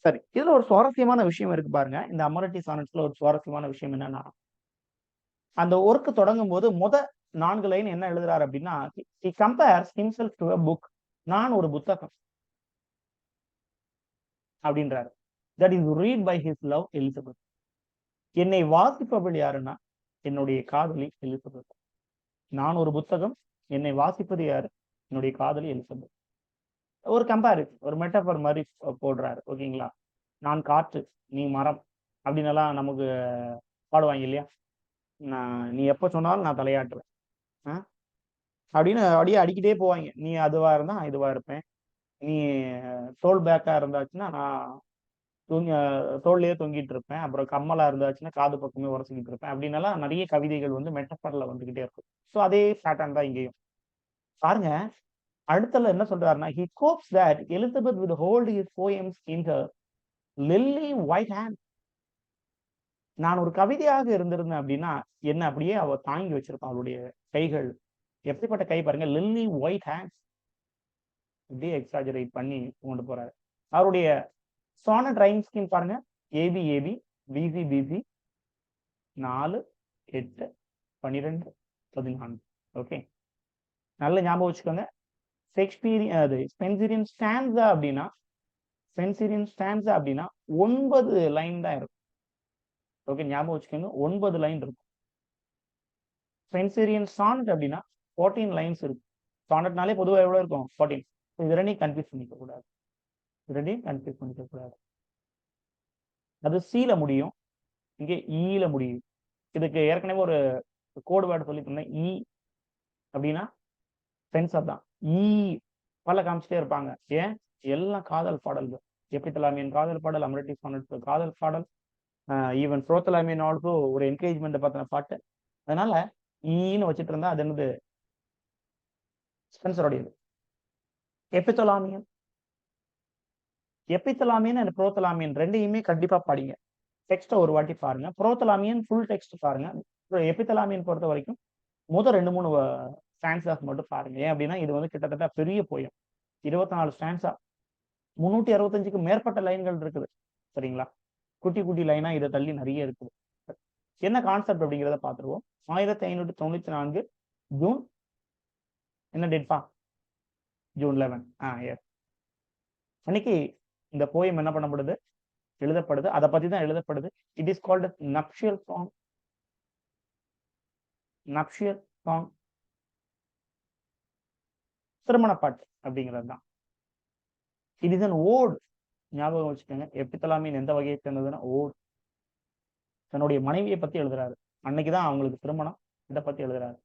சரி, இதுல ஒரு சுவாரஸ்யமான விஷயம் இருக்கு பாருங்க. இந்த அமரிட்டி சானட்ஸ்ல ஒரு சுவாரஸ்யமான விஷயம் என்னன்னா, அந்த ஒர்க் தொடங்கும் போது 4 லைன் என்ன எழுதுறாரு அப்படின்னா, he compares himself to a book. நான் ஒரு புத்தகம் அப்படின்றாரு. that is read by his love Elizabeth. என்னை வாசிப்பவள் யாருன்னா, என்னுடைய காதலி எலிசபெத். நான் ஒரு புத்தகம், என்னை வாசிப்பது யாரு? என்னுடைய காதலி எலிசபெத். ஒரு கம்பேரிசன், ஒரு மெட்டபர் மாதிரி போடுறாரு. ஓகேங்களா? நான் காற்று, நீ மரம் அப்படின்னு எல்லாம் நமக்கு பாடுவாங்க இல்லையா? நீ எப்ப சொன்னாலும் நான் தலையாட்டுவேன் அப்படின்னு அப்படியே அடிக்கிட்டே போவாங்க. நீ அதுவா இருந்தா நான் இதுவா இருப்பேன். நீ தோல் பேக்கா இருந்தாச்சுன்னா நான் தோல்லையே தொங்கிட்டு இருப்பேன். அப்புறம் கம்மலா இருந்தாச்சுன்னா காது பக்கமே உரசிக்கிட்டு இருப்பேன் அப்படின்னு எல்லாம் நிறைய கவிதைகள் வந்து மெட்டபர்ல வந்துகிட்டே இருக்கும். ஸோ அதே பேட்டர்ன் தான் இங்கேயும். பாருங்க, அடுத்தல என்ன சொல்றாருன்னா, he hopes that Elizabeth would hold his poems in her lily white hand. நான் ஒரு கவிதையாக இருந்திருந்தேன் அப்படின்னா என்ன அப்படியே அவ தாங்கி வச்சிருப்பான். அவளுடைய கைகள் எப்படிப்பட்ட கை பாருங்க, லில்லி ஒயிட் ஹேண்ட்ஸ். இப்படியே எக்ஸாஜரேட் பண்ணி கொண்டு போறாரு. அவருடைய சானட் ரைம் ஸ்கீம் பாருங்க, ஏபி பிசி 4 8 12 14. ஓகே, நல்ல ஞாபகம் வச்சுக்கோங்க. ஷேக்ஸ்பியரின் அது ஸ்பென்சரின் ஸ்டான்ஸா அப்படின்னா 9 லைன் தான் இருக்கும். ஓகே, ஞாபகம் வச்சுக்கோங்க, 9 லைன் இருக்கும். ஸ்பென்சரின் சானட் அப்படின்னா 14 லைன்ஸ் இருக்கும். சானட்னாலே பொதுவாக எவ்வளவு இருக்கும்? 14. இது ரெண்டையும் கன்ஃபியூஸ் பண்ணிக்க கூடாது. அது சீல முடியும், இங்கே ஈல முடியும். இதுக்கு ஏற்கனவே ஒரு கோடு வேர்டு சொல்லி இருந்தேன். ஈ அப்படின்னா சென்சர் தான். ஈ பல காமிச்சிட்டே இருப்பாங்க. ஏன்? எல்லாம் காதல் பாடல்கள். எபித்தலாமியன் காதல் பாடல், அமரட்டி சானட் காதல் பாடல், ஈவன் புரோத்தலாமியன் ஆல்சோ ஒரு என்கரேஜ்மெண்ட் பத்தின பாட்டு. அதனால ஈன்னு வச்சுட்டு இருந்தா அது என்னது? ஸ்பென்சருடையது. எபித்தலாமியன் அண்ட் புரோத்தலாமியன் ரெண்டையுமே கண்டிப்பா படிங்க. டெக்ஸ்ட்டை ஒரு வாட்டி பாருங்க. புரோத்தலாமியன் ஃபுல் டெக்ஸ்ட் பாருங்க. எபித்தலாமியன் பொறுத்த வரைக்கும் முதல் 2-3 ஸ்டான்ஸாஸ் மட்டும் பாருங்க. ஏன் அப்படின்னா இது வந்து கிட்டத்தட்ட பெரிய போயம். 24 ஸ்டான்ஸா, 365க்கு மேற்பட்ட லைன்கள் இருக்குது. சரிங்களா? குட்டி குட்டி லைனா இதை தள்ளி நிறைய இருக்குது. என்ன கான்செப்ட் அப்படிங்கிறத பார்த்துருவோம். 1594 ஜூன் என்ன டேட்பா? ஜூன் 11. அன்னைக்கு இந்த போயம் என்ன பண்ணப்படுது? எழுதப்படுது. அதை பத்தி தான் எழுதப்படுது. It is called nuptial song. திருமண பாட்டு அப்படிங்கிறது தான். It is an ode. ஞாபகம் வச்சுக்கோங்க, எபித்தலாமியன் எந்த வகையை சேர்ந்ததுன்னா ஓட். தன்னுடைய மனைவியை பத்தி எழுதுறாரு. அன்னைக்குதான் அவங்களுக்கு திருமணம். இதை பத்தி எழுதுறாரு.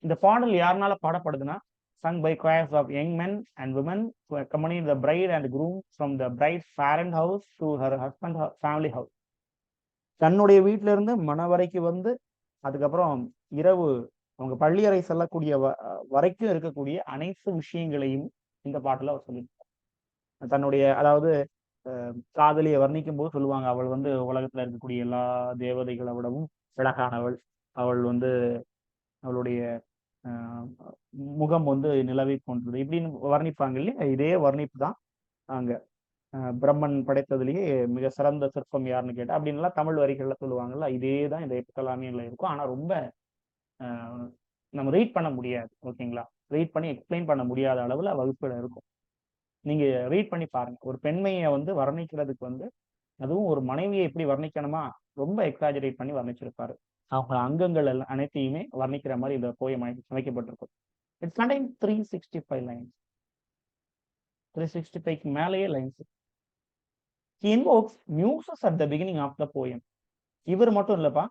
இந்த பாடல் யாருனால பாடப்படுதுன்னா sung by choirs of young men and women who accompanied the bride and groom from the bride's parent house to her husband's family house. தன்னுடைய வீட்டில இருந்து மணவரைக்கு வந்து அதுக்கப்புறம் இரவு அவங்க பள்ளியறை செல்லக்கூடிய வரைக்கும் இருக்கக்கூடிய அனைத்து விஷயங்களையும் இந்த பாட்டுல அவர் சொல்லியிருக்கார். தன்னுடைய அதாவது காதலியை வர்ணிக்கும் போது சொல்லுவாங்க, அவள் வந்து உலகத்துல இருக்கக்கூடிய எல்லா தேவதைகளை விடவும் அழகானவள், அவள் வந்து அவளுடைய முகம் வந்து நிலவை போன்றது இப்படின்னு வர்ணிப்பாங்க இல்லையா? இதே வர்ணிப்பு தான் அங்க பிரம்மன் படைத்ததுலயே மிக சிறந்த சிற்பம் யாருன்னு கேட்டா அப்படின்லாம் தமிழ் வரிகள்ல சொல்லுவாங்கல்ல, இதே தான் இந்த எபித்தலாமியன்ல இருக்கும். ஆனா ரொம்ப நம்ம ரீட் பண்ண முடியாது. ஓகேங்களா? ரீட் பண்ணி எக்ஸ்பிளைன் பண்ண முடியாத அளவுல வகுப்புல இருக்கும். நீங்க ரீட் பண்ணி பாருங்க. ஒரு பெண்மையை வந்து வர்ணிக்கிறதுக்கு வந்து, அதுவும் ஒரு மனைவியை எப்படி வர்ணிக்கணுமா ரொம்ப எக்ஸாஜரேட் பண்ணி வர்ணிச்சிருப்பாரு. அவங்க அங்கங்கள் எல்லாம் அனைத்தையுமே வர்ணிக்கிற மாதிரி இந்த போயம் அமைக்கப்பட்டிருக்கும். It's contain 365 lines. 365க்கு மேலேயே lines. He invokes muses at the beginning of the poem. இவர் மட்டும் இல்லப்பா,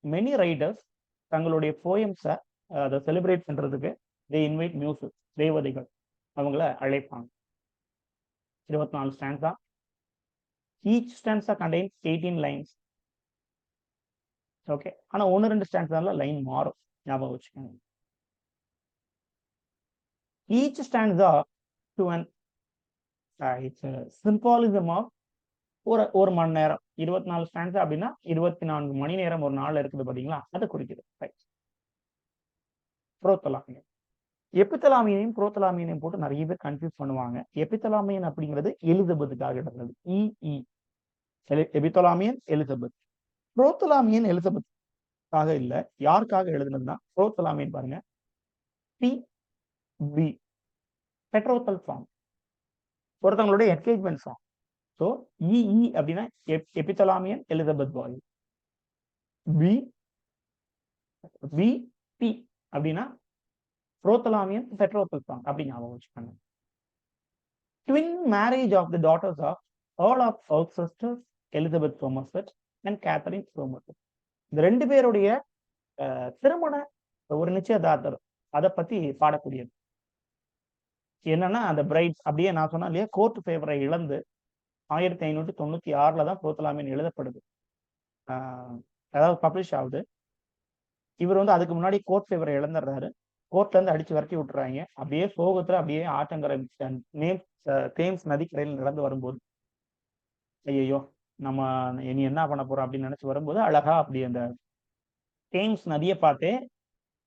மெனி ரைட்டர்ஸ் தங்களுடைய போயம்ஸை அதை செலிப்ரேட் பண்றதுக்கு they invite muses, தேவதைகள், அவங்கள அழைப்பாங்க. 24 stanza. Each stanza contains 18 lines. Okay, ஆனா 1-2 ஸ்டான்ஸால லைன் மாறும். ஞாபகம் வச்சுக்கோங்க. Each stanza to an it's a symbolism of ஒரு மணி நேரம். 24 ஸ்டான்ஸா அப்படின்னா 24 மணி நேரம் ஒரு நாள் இருக்குது பாத்தீங்களா, அதை குறிக்குது. புரோத்தலாமியன். எபித்தலாமியனையும் புரோத்தலாமியனையும் போட்டு நிறைய பேர் கன்ஃபியூஸ் பண்ணுவாங்க. எபித்தலாமியன் அப்படிங்கிறது எலிசபெத்துக்காக எழுதுனது. எபித்தலாமியன் எலிசபெத். புரோத்தலாமியன் எலிசபெத்துக்காக இல்ல, யாருக்காக எழுதுனதுன்னா புரோத்தலாமியன் பாருங்க, பி பெட்ரோத்தல் சாங், ஒருத்தவங்களுடைய என்கேஜ்மெண்ட் சாங். ஸோ அப்படின்னா எபித்தலாமியன் எலிசபெத் பாய். பி அப்படின்னா புரோத்தலாமியன் பெட்ரோத்தல் சாங் அப்படி ஞாபகம் வச்சுக்கோங்க. Twin marriage of the daughters of earl of அவர் sisters Elizabeth Somerset and Katherine Somerset. இந்த 2 பேருடைய திருமண ஒரு நிச்சயதார்த்தம் அதை பத்தி பாடக்கூடியது. என்னன்னா அந்த பிரைட்ஸ் அப்படியே நான் சொன்னா இல்லையா, கோர்ட் ஃபேவரை இழந்து 1596 தான் புரோத்தலாமியன் எழுதப்படுது, அதாவது பப்ளிஷ் ஆகுது. இவர் வந்து அதுக்கு முன்னாடி கோர்ட் ஃபேவரை இழந்துடுறாரு. கோர்ட்ல இருந்து அடிச்சு விரட்டி விட்டுறாங்க. அப்படியே சோகத்துல அப்படியே ஆற்றங்கரை தேம்ஸ் நதிக்கரையில் நடந்து வரும்போது, ஐயோ நம்ம இனி என்ன பண்ண போறோம் அப்படின்னு நினைச்சு வரும்போது அழகா அப்படி அந்த தேம்ஸ் நதியை பார்த்தே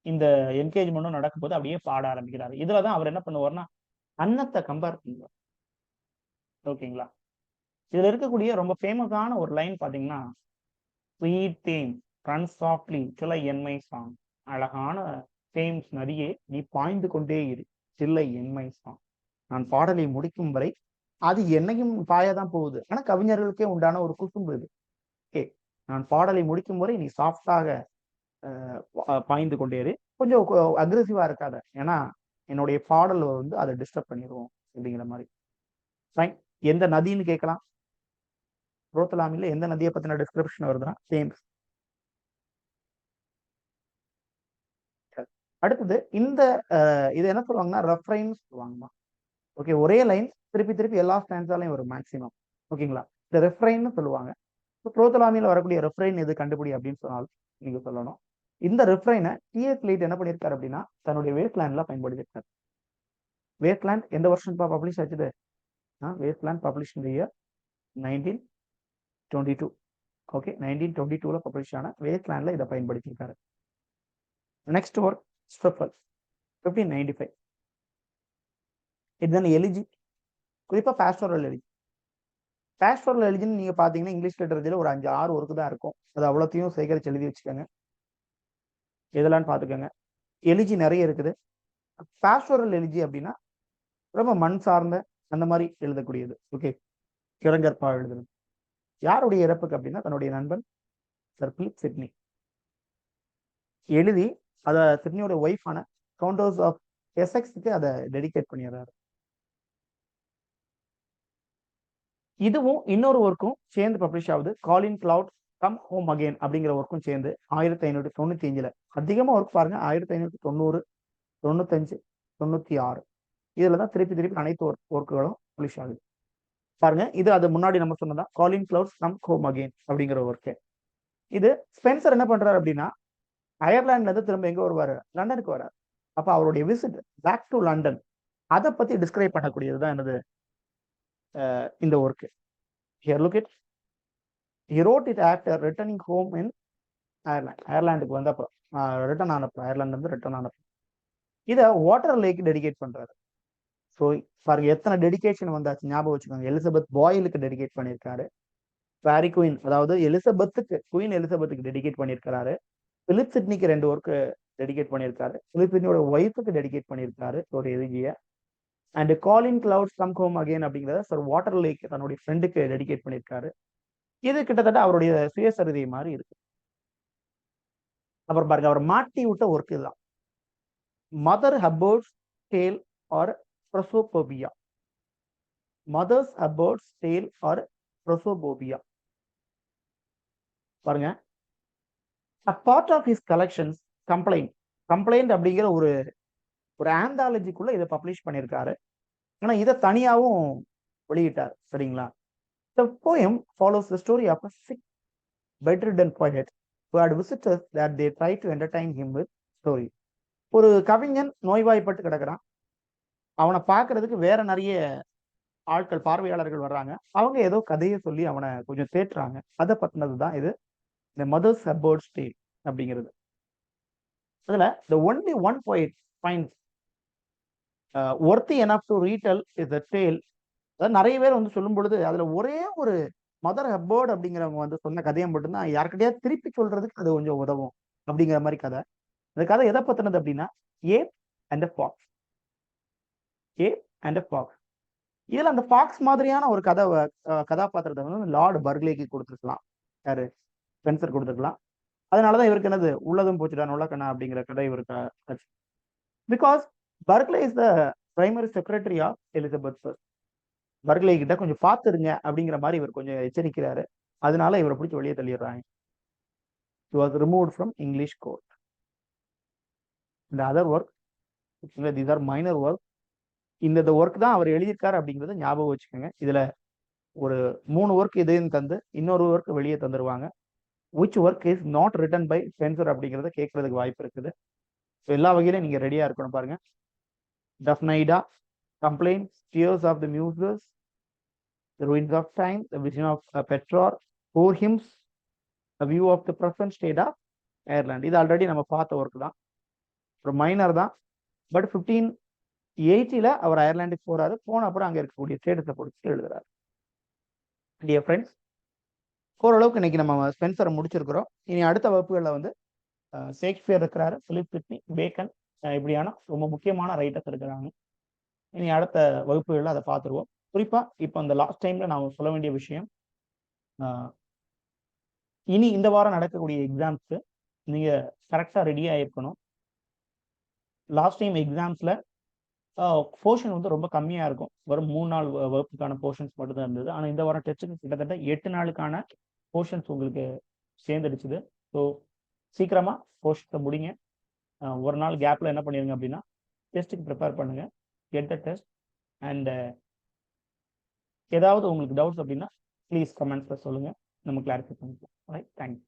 இந்த என்கேஜ்மெண்ட்டும் நடக்கும்போது அப்படியே பாட ஆரம்பிக்கிறாரு. இதுலதான் அவர் என்ன பண்ணுவார்னா அன்னத்தை கம்பேர் பண்ணுவார். ஓகேங்களா? இதுல இருக்கக்கூடிய ரொம்ப ஃபேமஸான ஒரு லைன் பாத்தீங்கன்னா, sweet them run softly till I end my song. அழகான தேம்ஸ் நதியே நீ பாய்ந்து கொண்டே இரு சில்லை என்மை சாங். நான் பாடலை முடிக்கும் வரை அது என்னையும் பாயதான் போகுது. ஆனா கவிஞர்களுக்கே உண்டான ஒரு குசும்பு இது. ஓகே, நான் பாடலை முடிக்கும் வரை நீ சாஃப்டாக பாய்ந்து கொண்டே இரு, கொஞ்சம் அக்ரெசிவா இருக்காத, ஏன்னா என்னுடைய பாடல் வந்து அதை டிஸ்டர்ப் பண்ணிடுவோம் அப்படிங்கிற மாதிரி. ஃபைன். எந்த நதின்னு கேட்கலாம். புரோத்தலாமில எந்த நதியை பத்தின டிஸ்கிரிப்ஷன் வருதுன்னா தேம்ஸ். அடுத்தது இந்த இது என்ன சொல்லுவாங்கன்னா ரெஃப்ரைன் சொல்லுவாங்கம்மா. ஓகே, ஒரே லைன் திருப்பி திருப்பி எல்லா ஸ்டான்ஸாலையும் வரும் மேக்ஸிமம். ஓகேங்களா, இந்த ரெஃப்ரைன்னு சொல்லுவாங்க. புரோத்தலாமியில வரக்கூடிய ரெஃப்ரைன் எது கண்டுபிடி அப்படின்னு சொன்னாலும் நீங்க சொல்லணும். இந்த ரெஃப்ரைனை டிஎஸ் லைட் என்ன பண்ணியிருக்காரு அப்படின்னா தன்னுடைய வேஸ்ட்லேண்ட்ல பயன்படுத்தியிருக்காரு. வேஸ்ட்லேண்ட் எந்த வருஷம் பப்ளிஷ் ஆச்சுது? வேஸ்ட்லேண்ட் பப்ளிஷ் இந்த இயர் 1922. ஓகே, 1922ல பப்ளிஷ் ஆன வேஸ்ட்லேண்ட்ல இதை பயன்படுத்தியிருக்காரு. Next work ஸ்ட்ரெஃபல் 1595. இதுதான் எலிஜி, குறிப்பா பாஸ்டோரல் எலிஜி. பாஸ்டோரல் எலிஜின்னு நீங்க பாத்தீங்கன்னா இங்கிலீஷ் லிட்டரேச்சர்ல ஒரு 5-6 ஒர்க்கு தான் இருக்கும். அது அவ்வளோத்தையும் சேகரிச்சு எழுதி வச்சுக்கோங்க. இதெல்லாம் பாத்துக்கோங்க. எலிஜி நிறைய இருக்குது. பாஸ்டோரல் எலிஜி அப்படின்னா ரொம்ப மண் சார்ந்த அந்த மாதிரி எழுதக்கூடியது. ஓகே, கிழங்கற்பா எழுதுறது. யாருடைய இறப்புக்கு அப்படின்னா தன்னுடைய நண்பன் சர் பிலிப் சிட்னி எழுதி அதை சிட்னியோட ஒய்ஃபான கவுண்டர்ஸ் ஆஃப் எசெக்ஸ்க்கு அதை டெடிகேட் பண்ணிடுறாரு. இதுவும் இன்னொரு ஒர்க்கும் சேர்ந்து பப்ளிஷ் ஆகுது. காலின் கிளவுட் கம் ஹோம் அகெயின் அப்படிங்கிற ஒர்க்கும் சேர்ந்து 1595. அதிகமா ஒர்க் பாருங்க, 1590, 95, 96. இதுல தான் திருப்பி திருப்பி அனைத்து ஒர்க்குகளும் பப்ளிஷ் ஆகுது. பாருங்க, இது அது முன்னாடி நம்ம சொன்னதான் காலின் கிளவுட் கம் ஹோம் அகெயின் அப்படிங்கிற ஒர்க்கு. இது ஸ்பென்சர் என்ன பண்றாரு அப்படின்னா அயர்லாந்துல இருந்து திரும்ப எங்க வருவாரு? லண்டனுக்கு வராரு. அப்ப அவருடைய விசிட் பேக் டு லண்டன் அதை பத்தி டிஸ்கிரைப் பண்ணக்கூடியதுதான் என்னது இந்த work. Here look it. He wrote it after returning home in Ireland. அயர்லாந்துக்கு வந்த அப்புறம் ரிட்டர்ன் ஆனப்பறம், அயர்லாந்துல இருந்து ரிட்டர்ன் ஆனப்பறம் இதை வாட்டர் லேக் டெடிகேட் பண்றாரு. ஸோ பாருங்க எத்தனை டெடிகேஷன் வந்தாச்சு, ஞாபகம் வச்சுக்கோங்க. எலிசபெத் பாயிலுக்கு டெடிகேட் பண்ணியிருக்காரு. பாரி குயின், அதாவது எலிசபெத்துக்கு, குயின் எலிசபெத்துக்கு டெடிகேட் பண்ணியிருக்காரு. பிலிப் சிட்னிக்கு 2 ஒர்க்கு டெடிகேட் பண்ணியிருக்காரு. பிலிப் சிட்னியோட ஒய்ஃபுக்கு டெடிகேட் பண்ணியிருக்காரு ஒரு எலிஜியை. And Colin Clouts come home again அப்படிங்கிறத சார் வாட்டர் லேக் தன்னுடைய ஃப்ரெண்டுக்கு டெடிகேட் பண்ணியிருக்காரு. இது கிட்டத்தட்ட அவருடைய சுயசரிதை மாதிரி இருக்கு. அப்புறம் பாருங்க, அவர் மாட்டி விட்ட ஒர்க் இதுதான். Mother Hubbard's Dale or prosopopoeia. Mother's Hubbard's Dale or prosopopoeia. பாருங்க, a part of his collections complaint அப்படிங்கிற ஒரு ஆந்தாலஜிக்குள்ள இதை பப்ளிஷ் பண்ணியிருக்காரு. ஆனா இதை தனியாவும் வெளியிட்டார். சரிங்களா? The poem follows the story of a sick, bedridden poet who had visitors that they tried to entertain him with story. ஒரு கவிஞன் நோய்வாய்ப்பட்டு கிடக்குறான். அவனை பார்க்கறதுக்கு வேற நிறைய ஆட்கள், பார்வையாளர்கள் வர்றாங்க. அவங்க ஏதோ கதையை சொல்லி அவனை கொஞ்சம் தேற்றுறாங்க. அதை பத்தினதுதான் இது இந்த மதர்ஸ் ஹப்பர்ட்ஸ் டேல் அப்படிங்கிறது. அதுல the only one poet finds worthy enough to retell is the tale. அதாவது நிறைய பேர் வந்து சொல்லும் பொழுது அதுல ஒரே ஒரு மதர் ஹப்பர்ட் அப்படிங்கிறவங்க வந்து சொன்ன கதையை மட்டும்தான் யாருக்கிட்டையா திருப்பி சொல்றதுக்கு அது கொஞ்சம் உதவும் அப்படிங்கிற மாதிரி கதை. அந்த கதை எதை பத்தினது அப்படின்னா ape and fox. Ape and fox. இதுல அந்த ஃபாக்ஸ் மாதிரியான ஒரு கதாபாத்திரத்தை வந்து லார்ட் பர்க்லேக்கு கொடுத்துருக்கலாம். யாரு? ஸ்பென்சர் கொடுத்துருக்கலாம். அதனாலதான் இவருக்கு என்னது உள்ளதும் போச்சுடா நுழக்கண்ணா அப்படிங்கிற கதை இவருக்கு. Because Burghley is the primary secretary of Elizabeth first. Burghley கிட்ட கொஞ்சம் பார்த்துருங்க அப்படிங்கிற மாதிரி இவர் கொஞ்சம் எச்சரிக்கிறாரு. அதனால இவரை பிடிச்சி வெளியே தள்ளிடுறாங்க. He was removed from English court. The other work, these are minor work. இந்த ஒர்க் தான் அவர் எழுதியிருக்காரு அப்படிங்கிறத ஞாபகம் வச்சுக்கோங்க. இதுல ஒரு 3 ஒர்க் இதையும் தந்து இன்னொரு ஒர்க் வெளியே தந்துருவாங்க. which work is not written by Spencer அப்படிங்கிறத கேட்கறதுக்கு வாய்ப்பு இருக்குது. எல்லா வகையிலும் நீங்க ரெடியா இருக்கணும். பாருங்க, டஃப்னைடா, complaint, Tears of the Muses, The Ruins of Time, The Vision of Petror, Poor Hymns, A View of the Present State of Ireland. இது ஆல்ரெடி நம்ம பார்த்த ஒர்க் தான், ஒரு மைனர் தான். பட் 1580 அவர் அயர்லாண்டுக்கு போறாரு. போன அப்புறம் அங்க இருக்கக்கூடிய ஸ்டேட்டஸை பொறுத்து எழுதுறாரு. டியர் ஃப்ரெண்ட்ஸ், ஓரளவுக்கு இன்னைக்கு நம்ம ஸ்பென்சரை முடிச்சிருக்கிறோம். இனி அடுத்த வகுப்புகளில் வந்து ஷேக்ஸ்பியர் இருக்கிறாரு, பிலிப் சிட்னி, பேக்கன், இப்படியான ரொம்ப முக்கியமான ரைட்டர்ஸ் இருக்கிறாங்க. இனி அடுத்த வகுப்புகளில் அதை பார்த்துருவோம். குறிப்பாக இப்போ அந்த லாஸ்ட் டைமில் நான் சொல்ல வேண்டிய விஷயம், இனி இந்த வாரம் நடக்கக்கூடிய எக்ஸாம்ஸு நீங்கள் கரெக்டாக ரெடியாக இருக்கணும். லாஸ்ட் டைம் எக்ஸாம்ஸில் போர்ஷன் வந்து ரொம்ப கம்மியாக இருக்கும். வெறும் 3 நாள் வகுப்புக்கான போர்ஷன்ஸ் மட்டும் தான் இருந்தது. ஆனால் இந்த வாரம் டெஸ்ட்டுக்கு கிட்டத்தட்ட 8 நாளுக்கான போர்ஷன்ஸ் உங்களுக்கு சேர்ந்துடுச்சுது. ஸோ சீக்கிரமாக போர்ஷன்ஸை முடிங்க. ஒரு நாள் கேப்பில் என்ன பண்ணிடுங்க அப்படின்னா டெஸ்ட்டுக்கு ப்ரிப்பேர் பண்ணுங்கள். Get the test. அண்ட் ஏதாவது உங்களுக்கு டவுட்ஸ் அப்படின்னா ப்ளீஸ் கமெண்ட்ஸில் சொல்லுங்கள். நம்ம கிளாரிஃபை பண்ணிக்கலாம். Right, thank you.